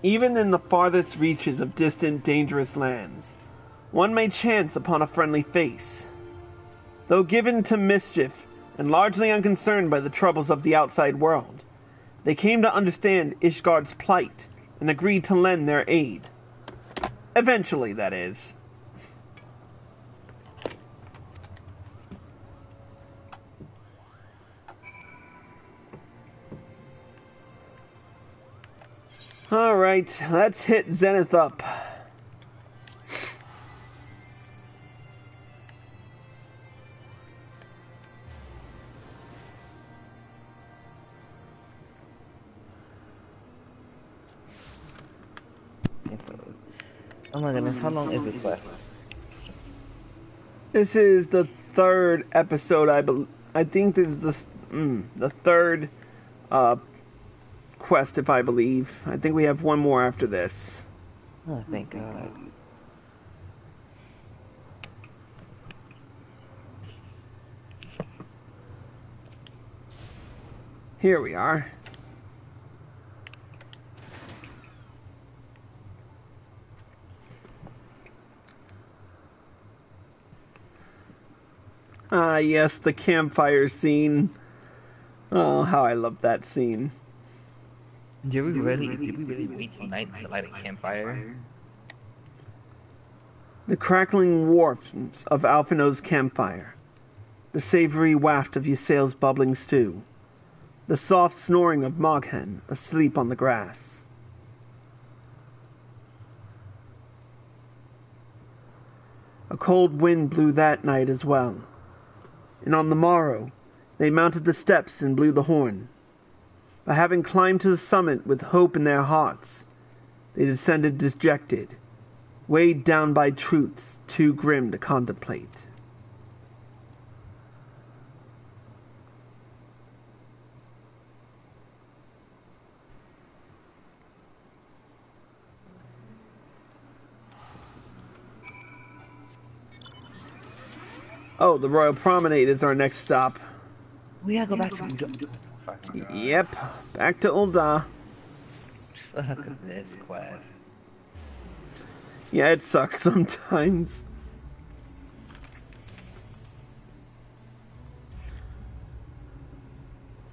Even in the farthest reaches of distant, dangerous lands, one may chance upon a friendly face. Though given to mischief and largely unconcerned by the troubles of the outside world, they came to understand Ishgard's plight and agreed to lend their aid. Eventually, that is. Alright, let's hit Zenith up. Oh my goodness, how long is this quest? This is the third episode, I think this is the third quest, if I believe. I think we have one more after this. Oh, thank God. Here we are. Ah, yes, the campfire scene. Oh, how I love that scene. Did we really wait till night to light a campfire? The crackling warmth of Alphino's campfire. The savory waft of Ysael's bubbling stew. The soft snoring of Moghen asleep on the grass. A cold wind blew that night as well. And on the morrow, they mounted the steps and blew the horn. But having climbed to the summit with hope in their hearts, they descended dejected, weighed down by truths too grim to contemplate. Oh, the Royal Promenade is our next stop. We gotta go back to Yep, back to Ul'dah. Fuck this quest. Yeah, it sucks sometimes.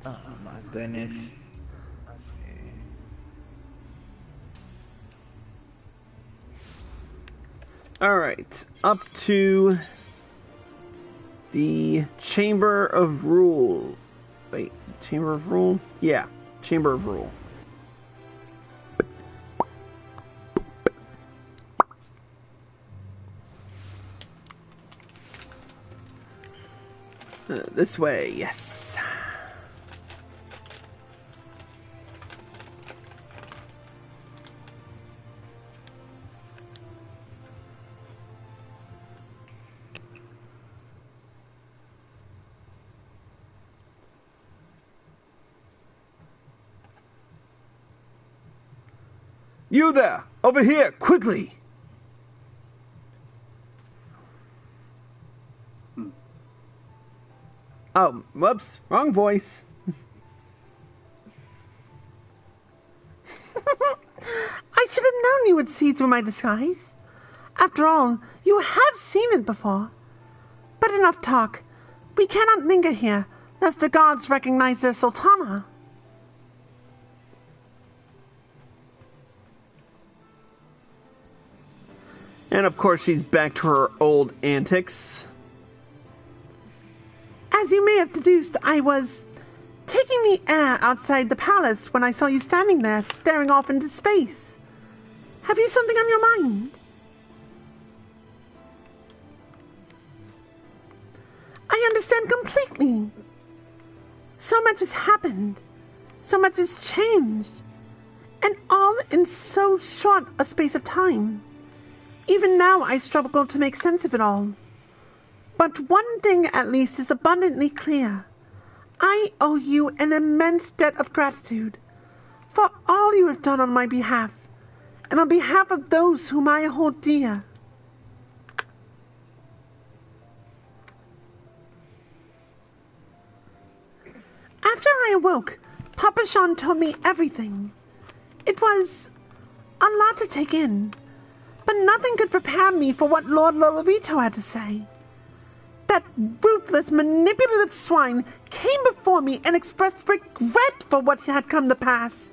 Oh my goodness. Let's see. Alright, up to the Chamber of Rule. Wait, Chamber of Rule? Yeah, Chamber of Rule. This way, yes. You there! Over here, quickly! Oh, whoops, wrong voice. I should have known you would see through my disguise. After all, you have seen it before. But enough talk. We cannot linger here, lest the gods recognize their sultana. And of course she's back to her old antics. As you may have deduced, I was taking the air outside the palace when I saw you standing there, staring off into space. Have you something on your mind? I understand completely. So much has happened. So much has changed. and all in so short a space of time. Even now I struggle to make sense of it all. But one thing at least is abundantly clear. I owe you an immense debt of gratitude for all you have done on my behalf, and on behalf of those whom I hold dear. After I awoke, Papa Sean told me everything. It was a lot to take in, but nothing could prepare me for what Lord Lolorito had to say. That ruthless, manipulative swine came before me and expressed regret for what had come to pass,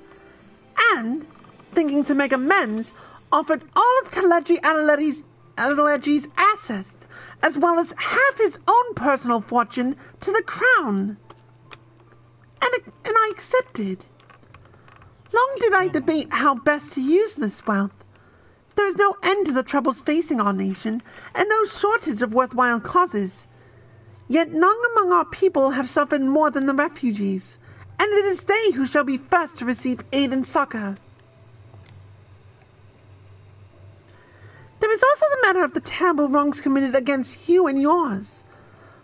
and, thinking to make amends, offered all of Taleji Adeleji's assets, as well as half his own personal fortune, to the crown. And I accepted. Long did I debate how best to use this wealth. There is no end to the troubles facing our nation, and no shortage of worthwhile causes. Yet none among our people have suffered more than the refugees, and it is they who shall be first to receive aid and succor. There is also the matter of the terrible wrongs committed against you and yours,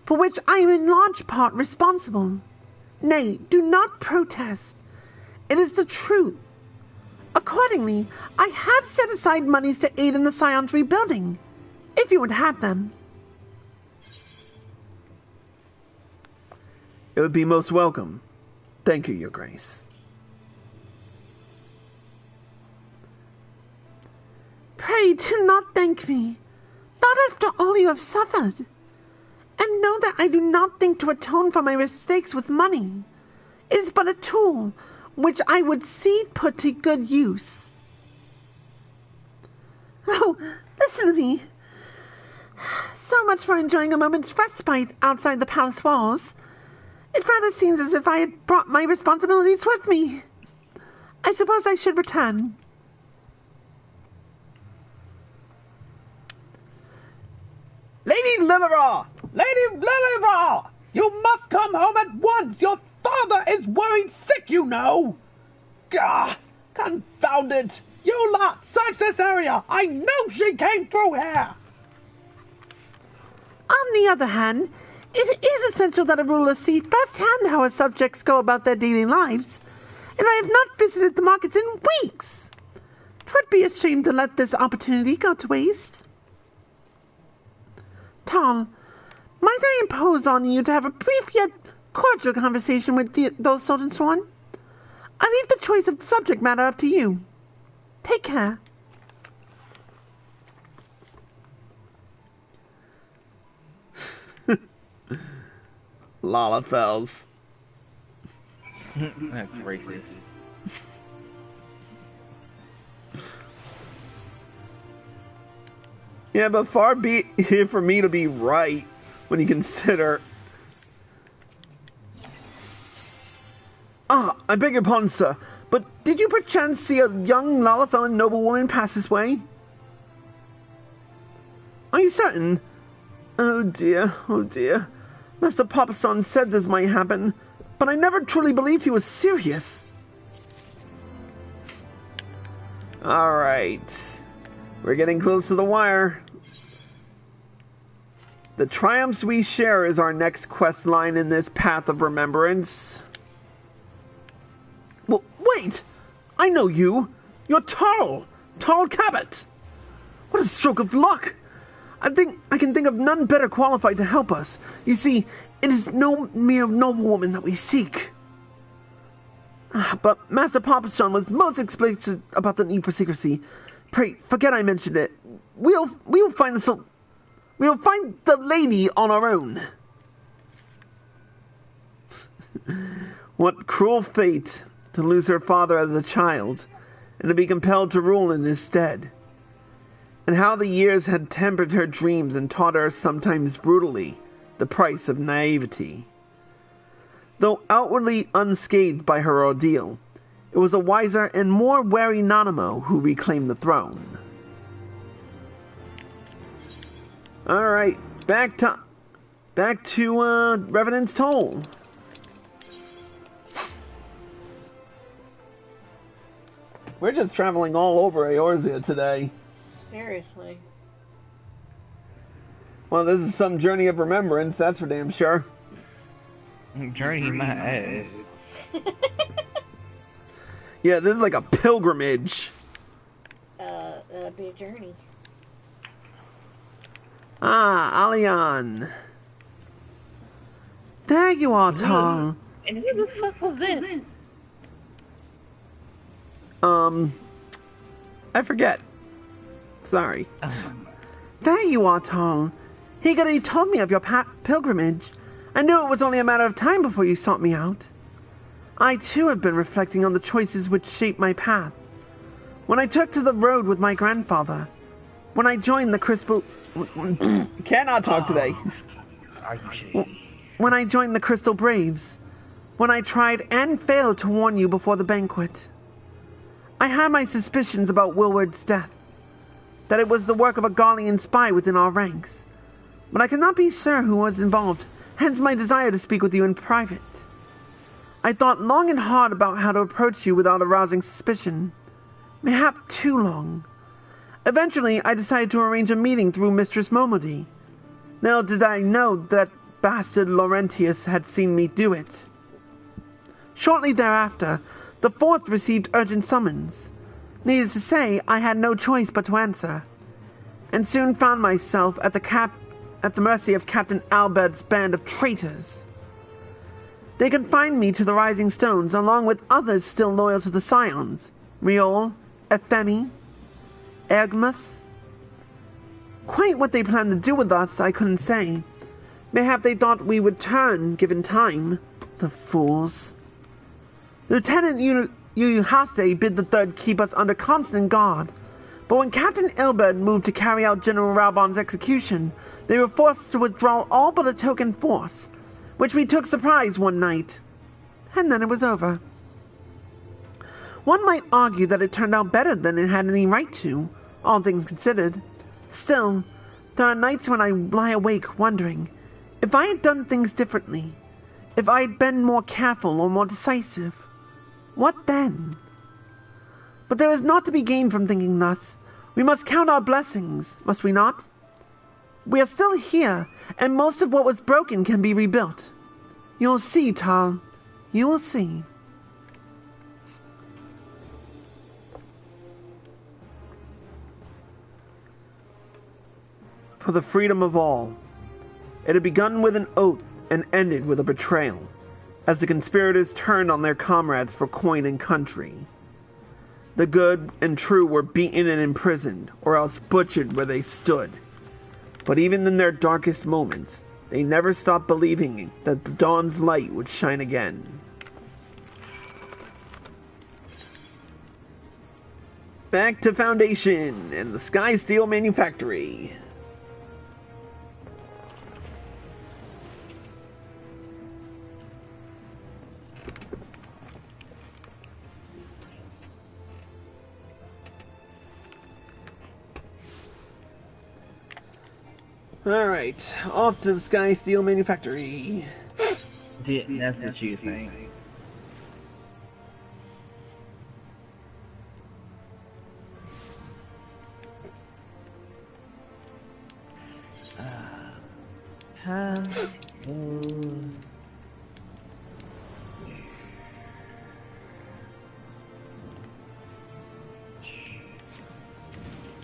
for which I am in large part responsible. Nay, do not protest. It is the truth. Accordingly, I have set aside monies to aid in the Scion's rebuilding, if you would have them. It would be most welcome. Thank you, Your Grace. Pray do not thank me, not after all you have suffered. And know that I do not think to atone for my mistakes with money. It is but a tool, which I would see put to good use. Oh, listen to me. So much for enjoying a moment's respite outside the palace walls. It rather seems as if I had brought my responsibilities with me. I suppose I should return. Lady Lilira! Lady Lilira! You must come home at once! Your father is worried sick, you know! Gah! Confound it! You lot, search this area! I know she came through here! On the other hand, it is essential that a ruler see firsthand how his subjects go about their daily lives, and I have not visited the markets in weeks. 'Twould be a shame to let this opportunity go to waste. Tal, might I impose on you to have a brief yet cordial conversation with those sold in Zhwan? I leave the choice of subject matter up to you. Take care. Lalafels. That's racist. Yeah, but far be it for me to be right when you consider... Ah, I beg your pardon, sir, but did you perchance see a young Lalafellan noblewoman pass this way? Are you certain? Oh dear, oh dear. Master Papasan said this might happen, but I never truly believed he was serious. Alright. We're getting close to the wire. The triumphs we share is our next quest line in this path of remembrance. Well, wait! I know you! You're Tarl Cabot! What a stroke of luck! I can think of none better qualified to help us. You see, it is no mere noblewoman that we seek. But Master Papasan was most explicit about the need for secrecy. Pray, forget I mentioned it. We'll find the lady on our own. What cruel fate to lose her father as a child, and to be compelled to rule in his stead. And how the years had tempered her dreams and taught her, sometimes brutally, the price of naivety. Though outwardly unscathed by her ordeal, it was a wiser and more wary Nanamo who reclaimed the throne. Alright, back to Revenant's Toll. We're just traveling all over Eorzea today. Seriously. Well, this is some journey of remembrance, that's for damn sure. Journey my ass. Yeah, this is like a pilgrimage. That'd be a journey. Ah, Alian. There you are, Tal. And who the fuck was this? I forget. Sorry. There you are, Tal. Higari told me of your pilgrimage. I knew it was only a matter of time before you sought me out. I too have been reflecting on the choices which shaped my path. When I took to the road with my grandfather, when I joined the Crystal... Cannot talk today. Are you shitting? When I joined the Crystal Braves, when I tried and failed to warn you before the banquet. I had my suspicions about Willward's death, that it was the work of a Gallian spy within our ranks, but I could not be sure who was involved, hence my desire to speak with you in private. I thought long and hard about how to approach you without arousing suspicion, mayhap too long. Eventually, I decided to arrange a meeting through Mistress Momodi. Little did I know that bastard Laurentius had seen me do it. Shortly thereafter, the fourth received urgent summons. Needless to say, I had no choice but to answer, and soon found myself at the mercy of Captain Albert's band of traitors. They confined me to the Rising Stones, along with others still loyal to the Scions, Riol, Ephemi, Ergmus. Quite what they planned to do with us, I couldn't say. Mayhap they thought we would turn, given time. The fools. Lieutenant Uyuhase bid the Third keep us under constant guard, but when Captain Elbert moved to carry out General Raubon's execution, they were forced to withdraw all but a token force, which we took surprise one night. And then it was over. One might argue that it turned out better than it had any right to, all things considered. Still, there are nights when I lie awake wondering, if I had done things differently, if I had been more careful or more decisive, what then? But there is naught to be gained from thinking thus. We must count our blessings, must we not? We are still here, and most of what was broken can be rebuilt. You'll see, Tal. You will see. For the freedom of all. It had begun with an oath and ended with a betrayal, as the conspirators turned on their comrades for coin and country. The good and true were beaten and imprisoned, or else butchered where they stood. But even in their darkest moments, they never stopped believing that the dawn's light would shine again. Back to Foundation and the Sky Steel Manufactory. Alright, off to the Sky Steel Manufactory. That's what you think. Time goes.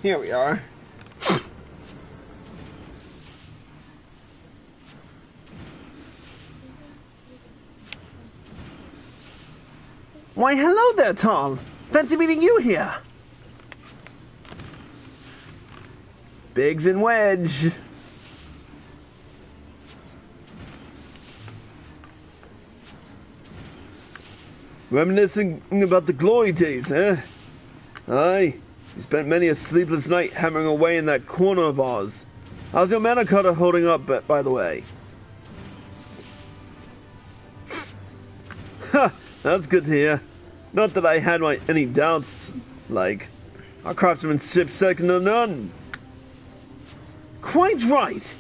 Here we are. Why, hello there, Tal. Fancy meeting you here. Biggs and Wedge. Reminiscing about the glory days, eh? Aye. We spent many a sleepless night hammering away in that corner of ours. How's your mana cutter holding up, by the way? Ha! That's good to hear. Not that I had any doubts. Like, our craftsmanship's second to none. Quite right.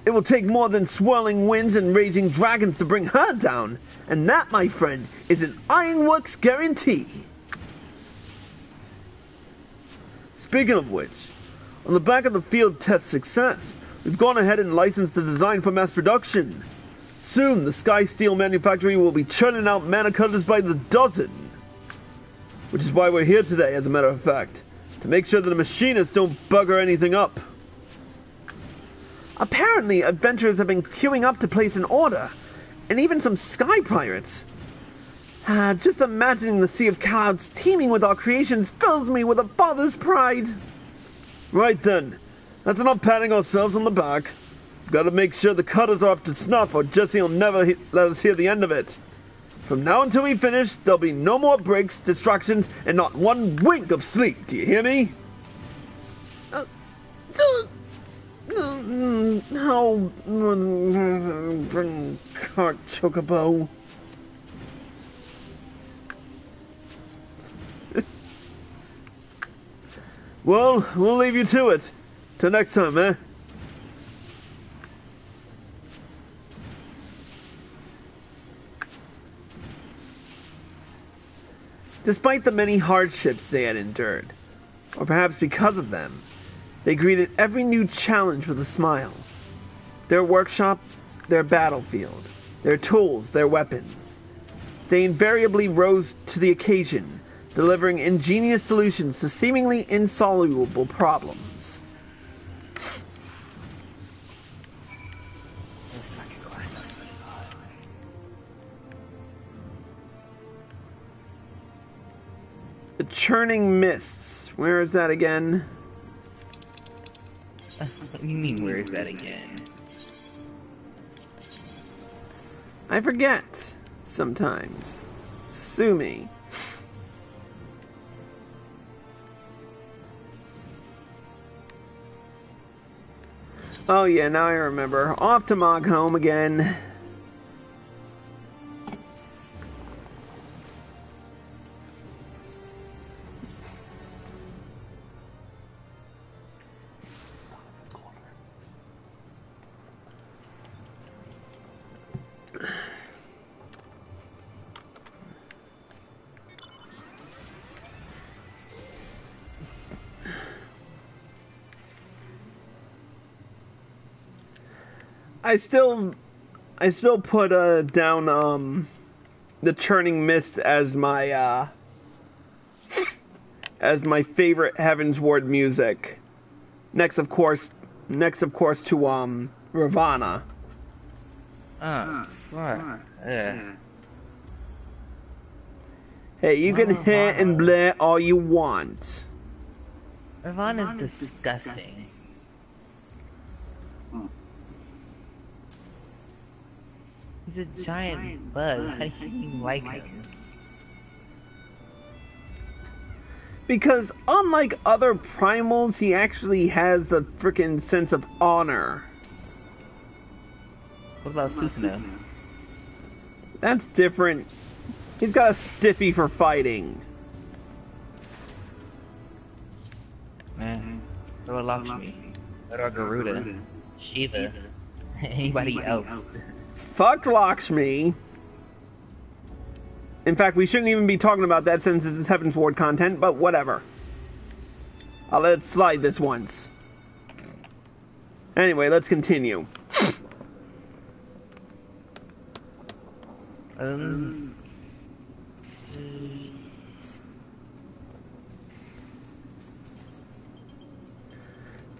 It will take more than swirling winds and raging dragons to bring her down. And that, my friend, is an Ironworks guarantee. Speaking of which, on the back of the field test success, we've gone ahead and licensed the design for mass production. Soon, the Sky Steel Manufactory will be churning out mana cutters by the dozen. Which is why we're here today, as a matter of fact. To make sure that the machinists don't bugger anything up. Apparently, adventurers have been queuing up to place an order. And even some sky pirates. Just imagining the Sea of Clouds teeming with our creations fills me with a father's pride. Right then. That's enough patting ourselves on the back. We've got to make sure the cutters are up to snuff or Jesse will never let us hear the end of it. From now until we finish, there'll be no more breaks, distractions, and not one wink of sleep. Do you hear me? No. Cart chocobo. Well, we'll leave you to it. Till next time, eh? Despite the many hardships they had endured, or perhaps because of them, they greeted every new challenge with a smile. Their workshop, their battlefield, their tools, their weapons. They invariably rose to the occasion, delivering ingenious solutions to seemingly insoluble problems. The Churning Mists. Where is that again? What do you mean, where is that again? I forget sometimes. Sue me. Oh yeah, now I remember. Off to Mogholm again. I still put down the Churning Mist as my favorite Heavensward music. Next of course to Ravana. Fuck. Yeah. Hey, you can hear and blare all you want. Ravana's disgusting. He's a giant bug. How do you even like him? Because unlike other primals, he actually has a freaking sense of honor. What about Susano? That's different. He's got a stiffy for fighting. Man, what about Lakshmi? What about Garuda? Shiva? Anybody else? Fuck Lakshmi. In fact, we shouldn't even be talking about that since it's Heavensward content, but whatever. I'll let it slide this once. Anyway, let's continue.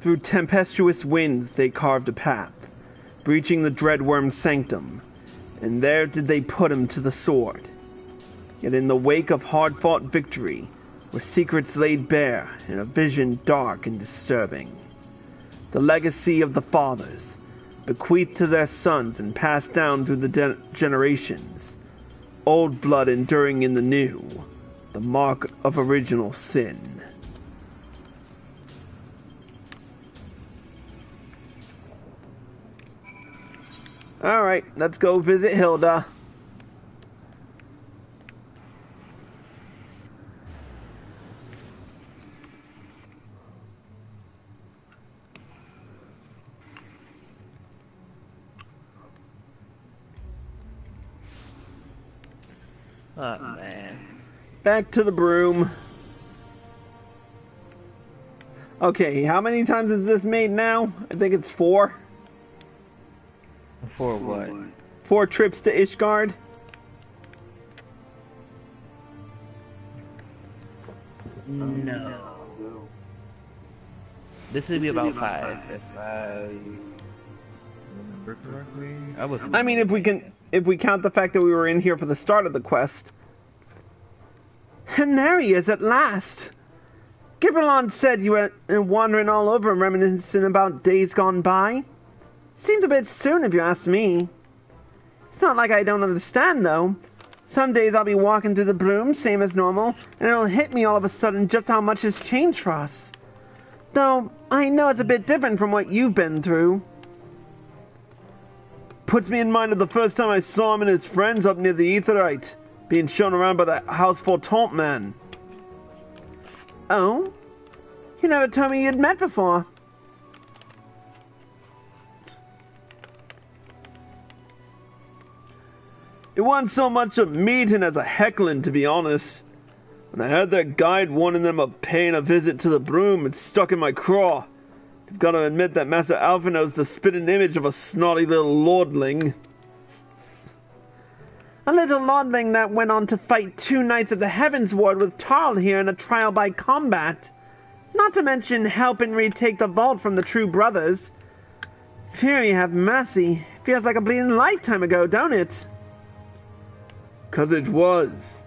Through tempestuous winds they carved a path, breaching the Dreadworm's sanctum, and there did they put him to the sword. Yet in the wake of hard-fought victory were secrets laid bare in a vision dark and disturbing. The legacy of the fathers, bequeathed to their sons and passed down through the generations. Old blood enduring in the new, the mark of original sin. Alright, let's go visit Hilda. Oh man. Back to the broom. Okay, how many times is this made now? I think it's 4. For what? 4 trips to Ishgard. No. This would be about 5, if I remember correctly. I mean, if we count the fact that we were in here for the start of the quest. And there he is at last. Gibralon said you were wandering all over reminiscing about days gone by. Seems a bit soon if you ask me. It's not like I don't understand, though. Some days I'll be walking through the broom, same as normal, and it'll hit me all of a sudden just how much has changed for us. Though, I know it's a bit different from what you've been through. Puts me in mind of the first time I saw him and his friends up near the Aetherite, being shown around by the houseful Taunt man. Oh? You never told me you'd met before. It wasn't so much a meeting as a heckling, to be honest. When I heard their guide warning them of paying a visit to the broom, it stuck in my craw. I've got to admit that Master Alphino's the spitting image of a snotty little lordling. A little lordling that went on to fight 2 knights of the Heavensward with Tarl here in a trial by combat. Not to mention helping retake the vault from the True Brothers. Fury have mercy. Feels like a bleeding lifetime ago, don't it? 'Cause it was.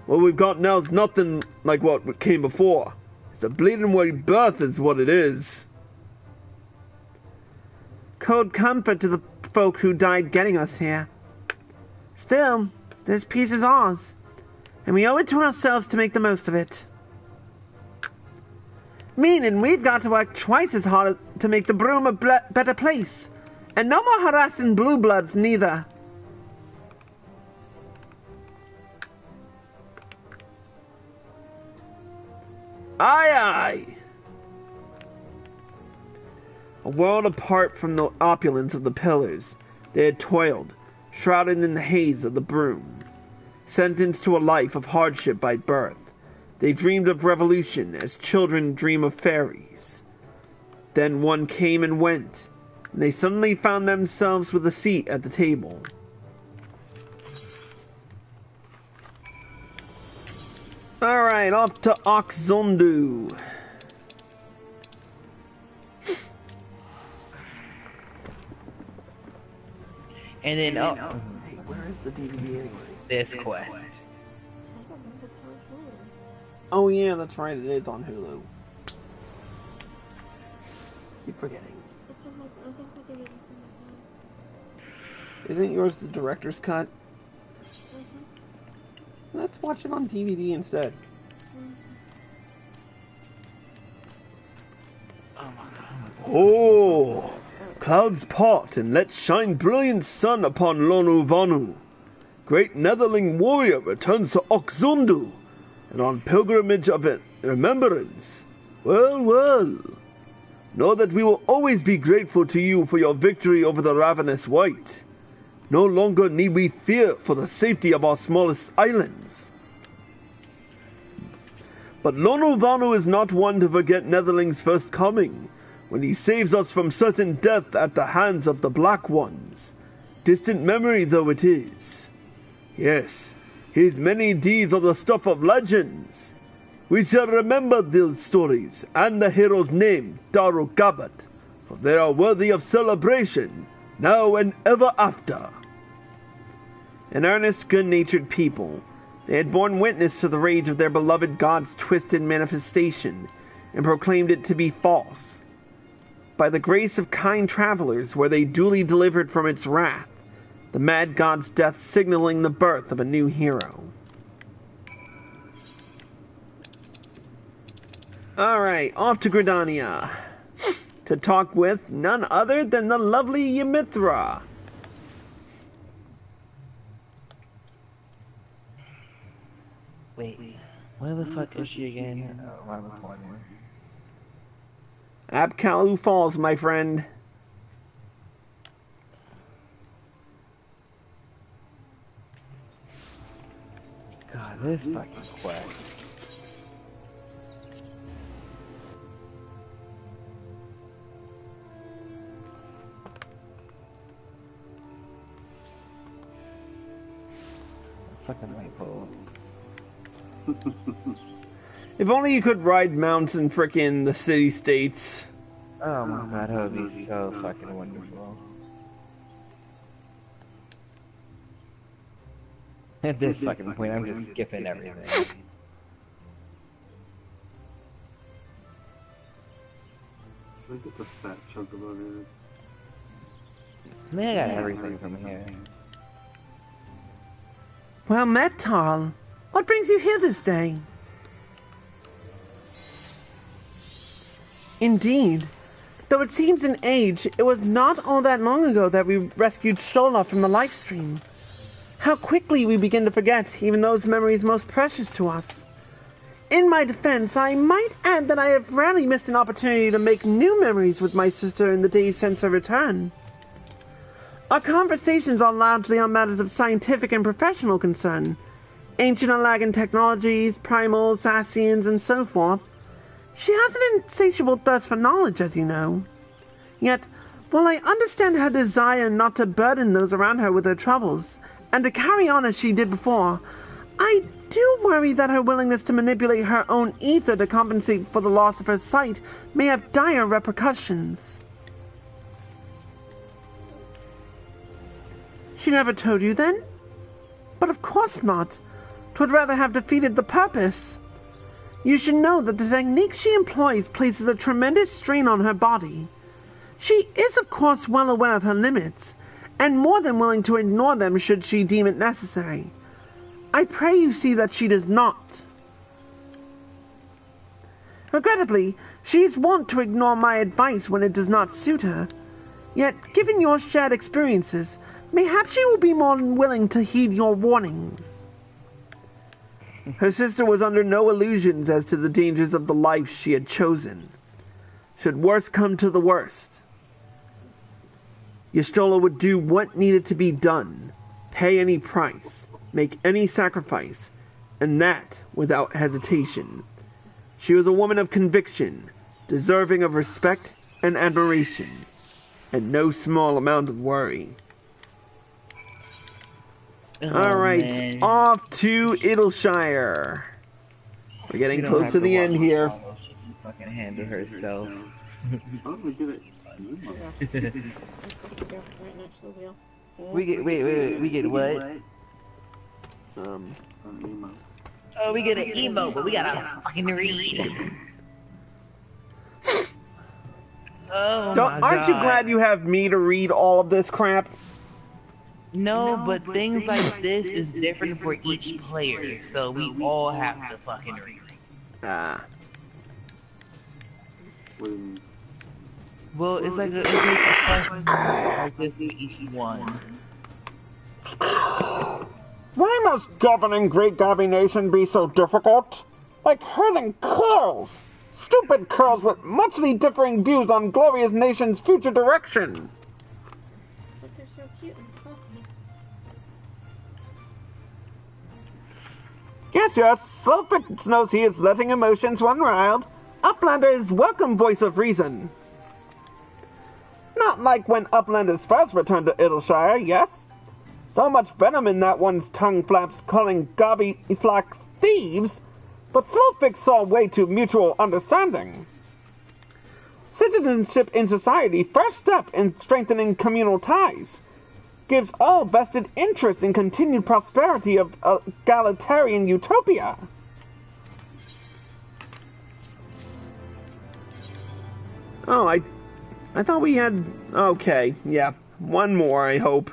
What we've got now is nothing like what came before. It's a bleeding rebirth is what it is. Cold comfort to the folk who died getting us here. Still, this peace is ours, and we owe it to ourselves to make the most of it. Meaning we've got to work twice as hard to make the broom a better place, and no more harassing blue bloods neither. Aye, aye. A world apart from the opulence of the pillars, they had toiled, shrouded in the haze of the broom. Sentenced to a life of hardship by birth, they dreamed of revolution as children dream of fairies. Then one came and went, and they suddenly found themselves with a seat at the table. Alright, off to Oxzondu. And then, Hey, where is the DVD anyway? this quest. Oh yeah, that's right, it is on Hulu. Keep forgetting. Isn't yours the director's cut? Let's watch it on DVD instead. Oh! Clouds part, and let shine brilliant sun upon Lonu Vanu. Great Netherling warrior returns to Oxzundu, and on pilgrimage of it, remembrance. Well, well. Know that we will always be grateful to you for your victory over the ravenous wight. No longer need we fear for the safety of our smallest islands. But Lonu Vanu is not one to forget Netherling's first coming, when he saves us from certain death at the hands of the Black Ones. Distant memory though it is. Yes, his many deeds are the stuff of legends. We shall remember those stories and the hero's name, Daru Gabat, for they are worthy of celebration, now and ever after. An earnest, good-natured people, they had borne witness to the rage of their beloved god's twisted manifestation, and proclaimed it to be false. By the grace of kind travelers were they duly delivered from its wrath, the mad god's death signaling the birth of a new hero. Alright, off to Gridania, to talk with none other than the lovely Ymithra. Wait, where the fuck is she again? Around the corner. Apkalu Falls, my friend. God, this fucking quest. fucking light pole. If only you could ride mounts in frickin' the city-states. Oh my god, that would be so fucking wonderful. At this fucking point, I'm just skipping everything. Look at the fat chunk of our head. I mean, I got everything from here. Well met, Tarl. What brings you here this day? Indeed. Though it seems an age, it was not all that long ago that we rescued Shola from the life stream. How quickly we begin to forget even those memories most precious to us. In my defense, I might add that I have rarely missed an opportunity to make new memories with my sister in the days since her return. Our conversations are largely on matters of scientific and professional concern, ancient and lagging technologies, primals, Sassians, and so forth. She has an insatiable thirst for knowledge, as you know. Yet, while I understand her desire not to burden those around her with her troubles, and to carry on as she did before, I do worry that her willingness to manipulate her own ether to compensate for the loss of her sight may have dire repercussions. She never told you then? But of course not. 'Twould rather have defeated the purpose. You should know that the technique she employs places a tremendous strain on her body. She is of course well aware of her limits, and more than willing to ignore them should she deem it necessary. I pray you see that she does not. Regrettably, she is wont to ignore my advice when it does not suit her. Yet, given your shared experiences, mayhap she will be more willing to heed your warnings. Her sister was under no illusions as to the dangers of the life she had chosen. Should worst come to the worst, Y'shtola would do what needed to be done, pay any price, make any sacrifice, and that without hesitation. She was a woman of conviction, deserving of respect and admiration, and no small amount of worry. Alright, man. off to Idleshire. We're getting close to the end here. She can fucking handle herself. Oh, we did it. Let's take it right next to the wheel. We get we get what? Emo. Oh, we get an emo, but we gotta fucking read. Oh my Aren't you God. glad you have me to read all of this crap? No, but things like this is different for each player, so we all have to fucking read. Ah. When Well, it's like a question like this for each one. Why must governing Great Gabby Nation be so difficult? Like herding curls! Stupid curls with muchly differing views on Glorious Nation's future direction! But they're so cute and fluffy. Yes, Slowfix knows he is letting emotions run wild. Uplander is welcome voice of reason. Not like when Uplanders first returned to Idleshire, yes? So much venom in that one's tongue flaps calling Gobby Flock thieves, but Slowfix saw way to mutual understanding. Citizenship in society, first step in strengthening communal ties, gives all vested interest in continued prosperity of egalitarian utopia. Oh, I thought we had... Okay, yeah. One more, I hope.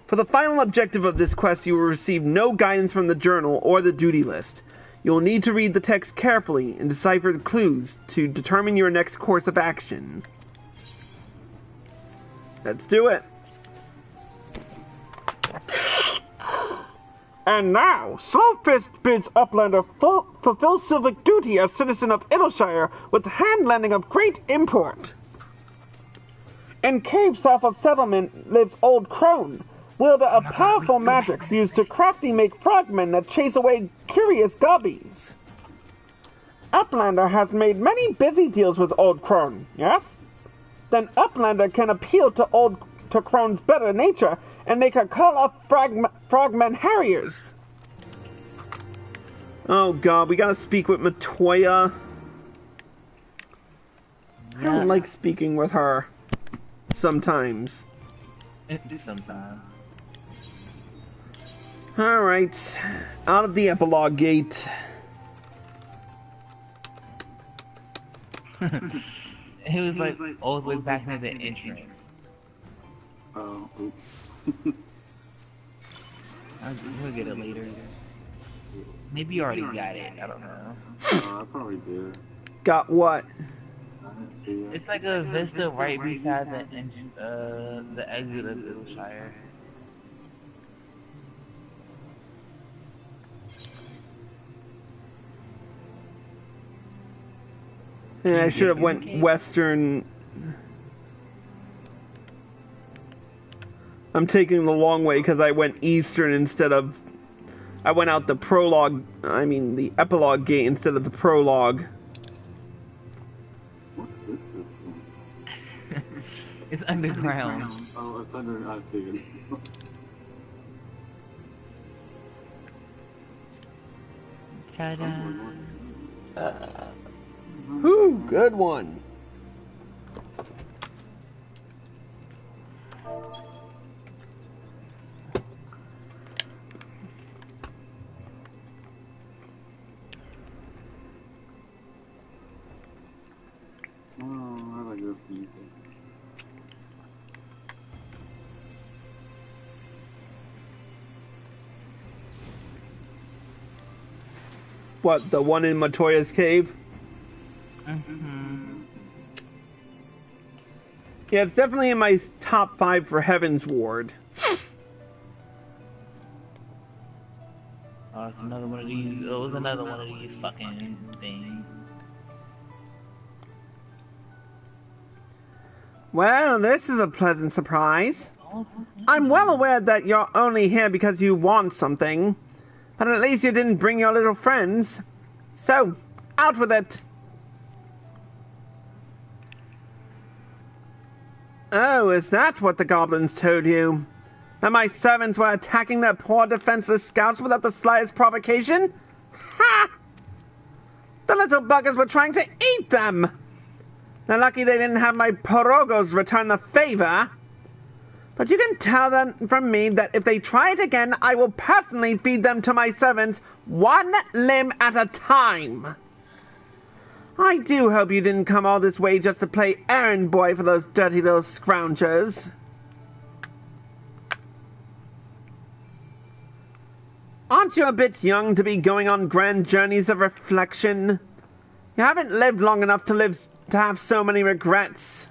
For the final objective of this quest, you will receive no guidance from the journal or the duty list. You will need to read the text carefully and decipher the clues to determine your next course of action. Let's do it. And now, Slowfist bids Uplander fulfill civic duty as citizen of Idleshire with hand-lending of great import. In cave south of settlement lives Old Crone, wielder of powerful magics used to crafty make frogmen that chase away curious gobbies. Uplander has made many busy deals with Old Crone, yes? Then Uplander can appeal to Crone's better nature and make her call up frogmen harriers. Oh god, we gotta speak with Matoya. I don't like speaking with her. Sometimes. Sometimes. Alright. Out of the epilogue gate. It was like all the way back near the entrance. Oh, oops. We'll get it later. Maybe you already got it. I don't know. I probably did. Got what? I didn't see it. It's like a vista right beside the exit of Littleshire. Yeah, I should have went western. I'm taking the long way because I went eastern instead of... I went out the prologue... I mean, the epilogue gate instead of the prologue. What is this thing? It's underground. Oh, it's under... I see it. Ta-da! Whew, good one. Oh, I like this music. What, the one in Matoya's cave? Mm-hmm. Yeah, it's definitely in my top 5 for Heavensward. Oh, it's another one of these. It was another one of these fucking things. Well, this is a pleasant surprise. I'm well aware that you're only here because you want something, but at least you didn't bring your little friends. So, out with it. Oh, is that what the goblins told you? That my servants were attacking their poor defenseless scouts without the slightest provocation? Ha! The little buggers were trying to eat them! They're lucky they didn't have my pirogos return the favor. But you can tell them from me that if they try it again, I will personally feed them to my servants, one limb at a time. I do hope you didn't come all this way just to play errand boy for those dirty little scroungers. Aren't you a bit young to be going on grand journeys of reflection? You haven't lived long enough to have so many regrets.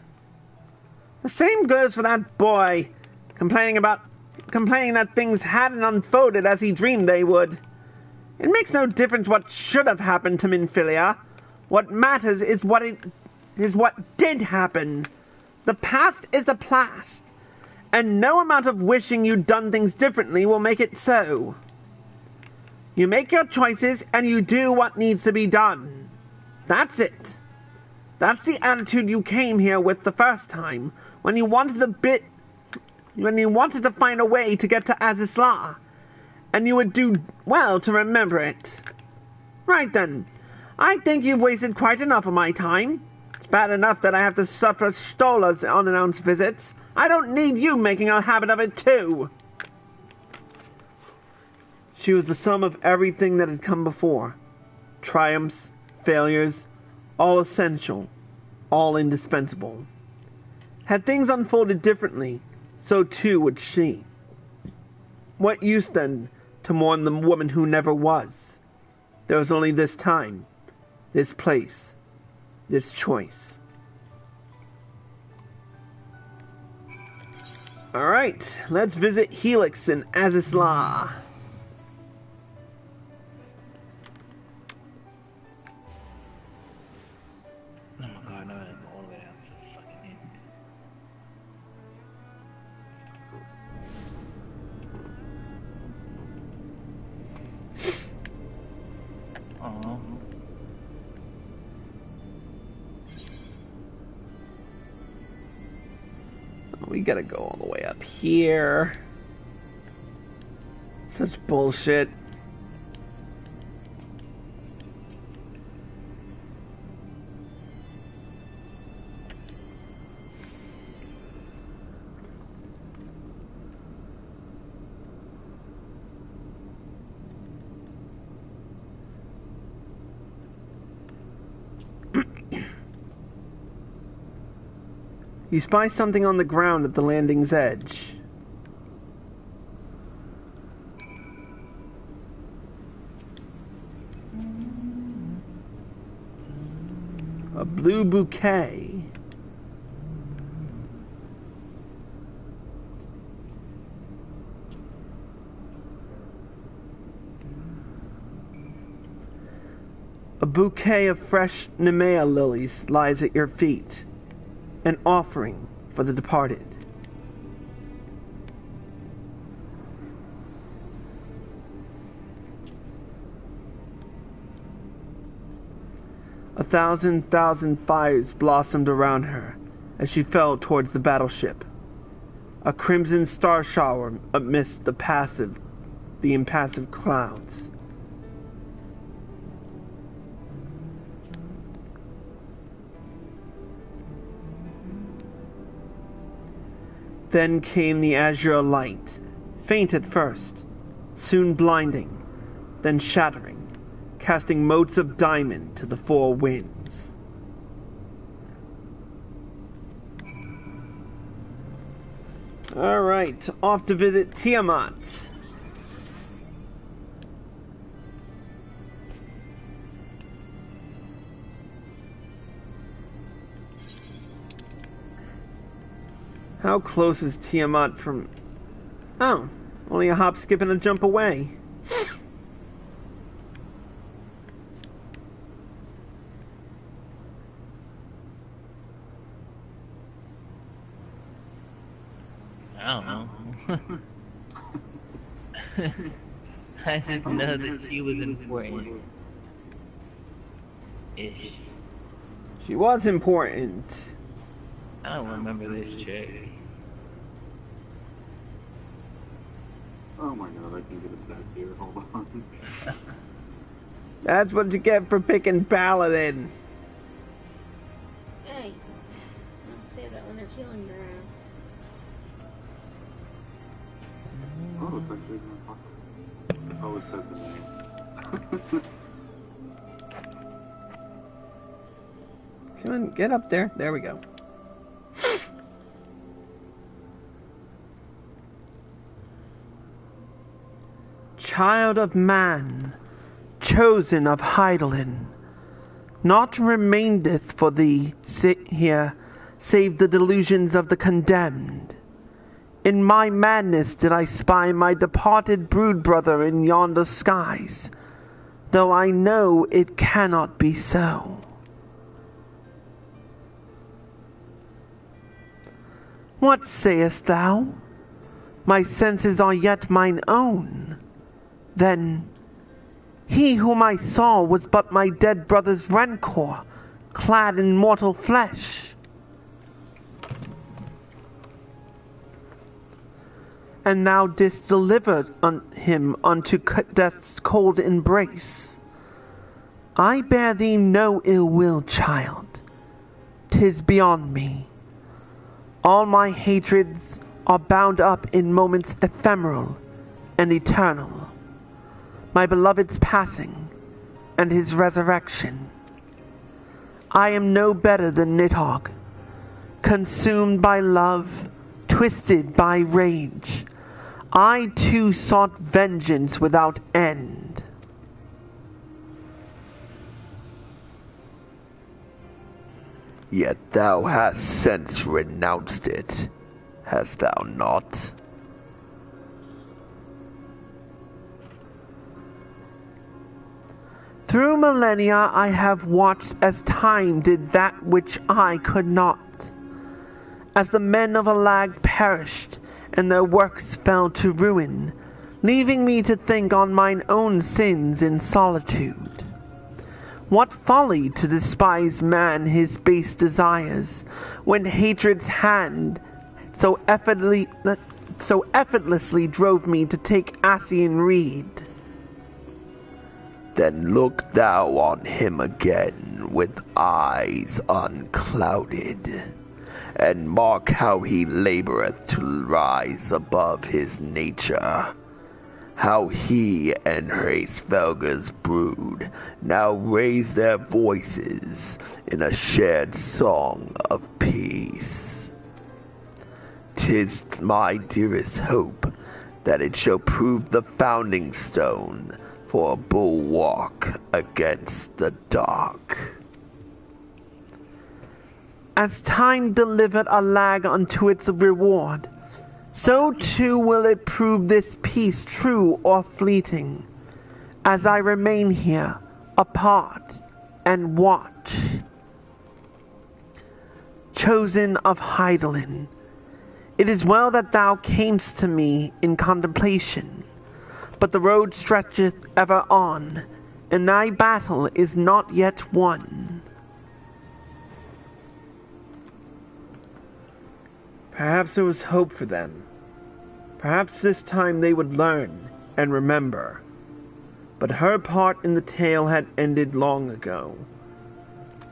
The same goes for that boy, complaining that things hadn't unfolded as he dreamed they would. It makes no difference what should have happened to Minfilia. What matters is what did happen. The past is the past, and no amount of wishing you'd done things differently will make it so. You make your choices and you do what needs to be done. That's it. That's the attitude you came here with the first time, when you wanted to find a way to get to Azisla, and you would do well to remember it. Right then, I think you've wasted quite enough of my time. It's bad enough that I have to suffer Stola's unannounced visits. I don't need you making a habit of it too. She was the sum of everything that had come before. Triumphs, failures, all essential, all indispensable. Had things unfolded differently, so too would she. What use, then, to mourn the woman who never was? There was only this time, this place, this choice. Alright, let's visit Helix in Azisla. Oh my god, no, I'm all the way down to the fucking end. Oh. We gotta go all the way up here. Such bullshit. You spy something on the ground at the landing's edge. A blue bouquet. A bouquet of fresh Nemea lilies lies at your feet, an offering for the departed. A thousand fires blossomed around her as she fell towards the battleship. A crimson star shower amidst the impassive clouds. Then came the azure light, faint at first, soon blinding, then shattering, casting motes of diamond to the four winds. All right, off to visit Tiamat. How close is Tiamat from... Oh, only a hop, skip, and a jump away. I don't know. I just know that she was important. Ish. She was important. I don't remember this chick. Oh my god, I can get attacked here. Hold on. That's what you get for picking Paladin. Hey, don't say that when they're healing your ass. Oh, it's actually gonna talk. Oh, it said the name. Come on, get up there. There we go. Child of man, chosen of Heidelin, naught remaineth for thee here, save the delusions of the condemned. In my madness did I spy my departed brood-brother in yonder skies, though I know it cannot be so. What sayest thou? My senses are yet mine own. Then, he whom I saw was but my dead brother's rancor, clad in mortal flesh. And thou didst deliver him unto death's cold embrace. I bear thee no ill will, child. 'Tis beyond me. All my hatreds are bound up in moments ephemeral and eternal. My beloved's passing, and his resurrection. I am no better than Nidhogg, consumed by love, twisted by rage. I too sought vengeance without end. Yet thou hast since renounced it, hast thou not? Through millennia I have watched as time did that which I could not. As the men of Alag perished, and their works fell to ruin, leaving me to think on mine own sins in solitude. What folly to despise man his base desires, when hatred's hand so effortlessly drove me to take Ascian Reed. Then look thou on him again with eyes unclouded, and mark how he laboureth to rise above his nature, how he and Hraesvelgur's brood now raise their voices in a shared song of peace. 'Tis my dearest hope that it shall prove the founding stone for a bulwark against the dark. As time delivered a lag unto its reward, so too will it prove this peace true or fleeting, as I remain here, apart, and watch. Chosen of Hydaelyn, it is well that thou camest to me in contemplation, but the road stretcheth ever on, and thy battle is not yet won. Perhaps there was hope for them. Perhaps this time they would learn and remember. But her part in the tale had ended long ago.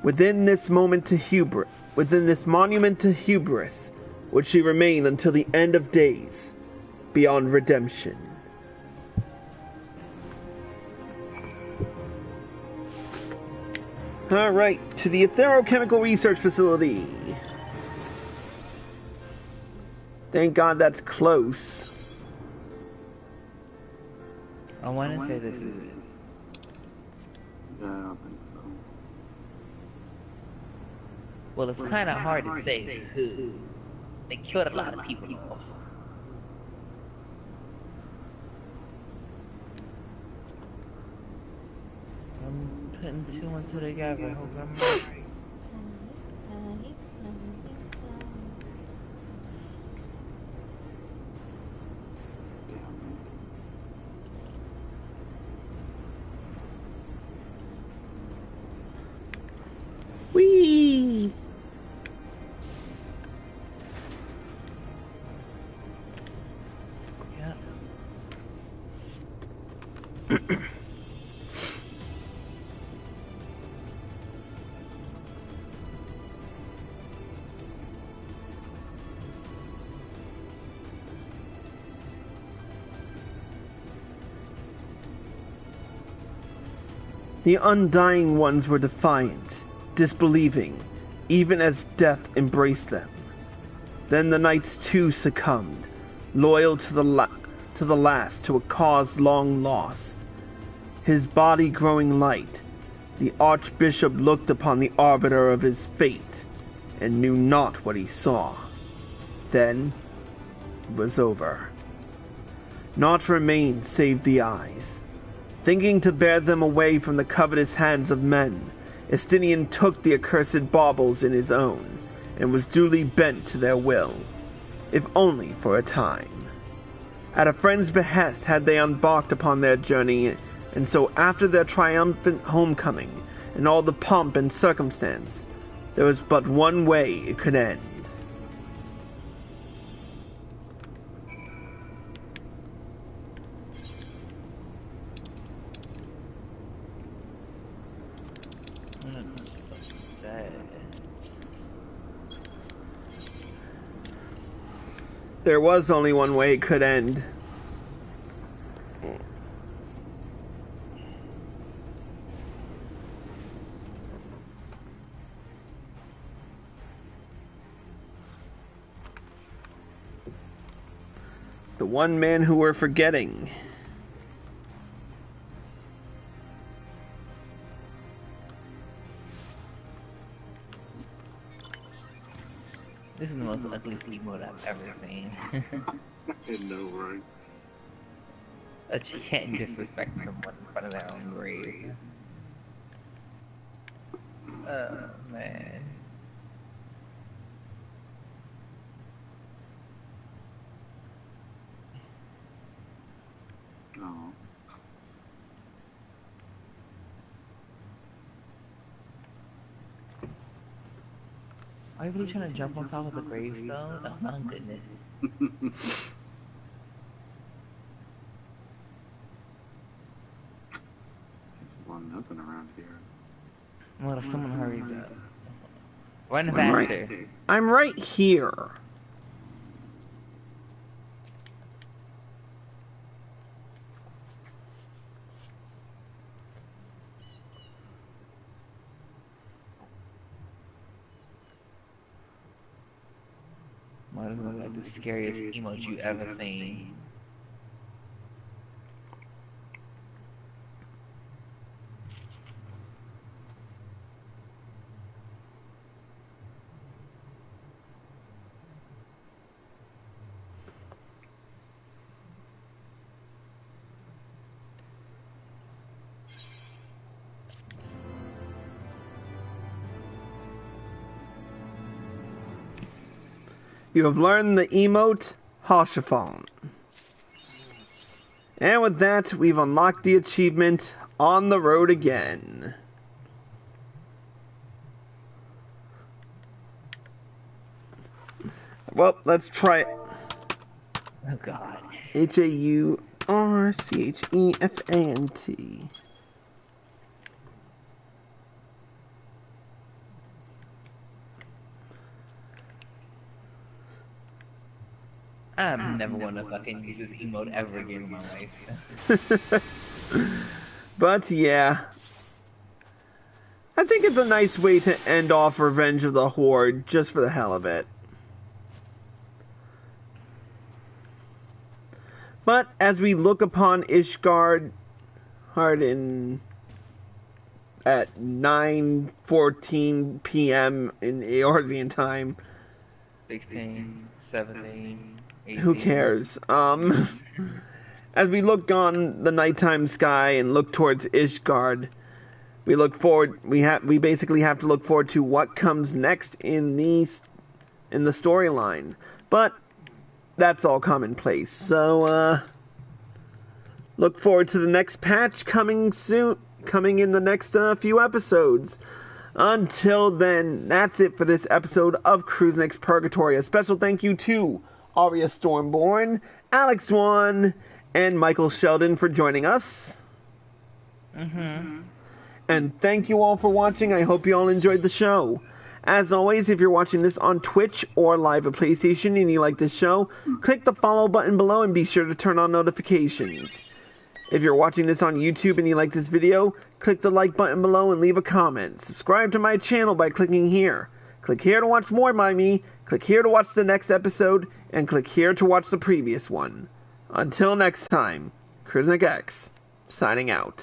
Within this monument to hubris, would she remain until the end of days, beyond redemption. Alright, to the Etherochemical Research Facility. Thank God that's close. I want to say this is it. Yeah, I don't think so. Well, it's kind of hard to say who. They killed a lot of people off. I'm putting two and two together. I hope I'm right. Whee! Yeah. The undying ones were defiant, disbelieving, even as death embraced them. Then the knights too succumbed, loyal to the last to a cause long lost. His body growing light, the archbishop looked upon the arbiter of his fate, and knew not what he saw. Then it was over. Naught remained save the eyes. Thinking to bear them away from the covetous hands of men, Estinian took the accursed baubles in his own, and was duly bent to their will, if only for a time. At a friend's behest had they embarked upon their journey, and so after their triumphant homecoming, and all the pomp and circumstance, there was but one way it could end. There was only one way it could end. The one man who we're forgetting. This is the most ugly emote I've ever seen. I know, right? That you can't disrespect someone in front of their own grave. Oh, man. Oh. Are you really trying to jump on top of the gravestone? Oh my goodness. Well, nothing around here. Well, if someone hurries up. Run faster. I'm right here. Why does it look like the scariest emote you ever seen? You have learned the emote Hoshafon. And with that, we've unlocked the achievement On the Road Again. Well, let's try it. Oh god. Haurchefant. I'm never gonna fucking use this emote ever again in my life. But yeah, I think it's a nice way to end off Revenge of the Horde, just for the hell of it. But as we look upon Ishgard Harden at 9:14 p.m. in Eorzean time. 16, 17, 18. Who cares? As we look on the nighttime sky and look towards Ishgard, we look forward. We basically have to look forward to what comes next in the storyline. But that's all commonplace. So look forward to the next patch coming soon, coming in the next few episodes. Until then, that's it for this episode of Crusnik's Purgatory. A special thank you to Arya Stormborn, Alex Zhwan, and Michael Sheldon for joining us. And thank you all for watching. I hope you all enjoyed the show. As always, if you're watching this on Twitch or live at PlayStation and you like this show, click the follow button below and be sure to turn on notifications. If you're watching this on YouTube and you like this video, click the like button below and leave a comment. Subscribe to my channel by clicking here. Click here to watch more by me, click here to watch the next episode, and click here to watch the previous one. Until next time, Crusnik X, signing out.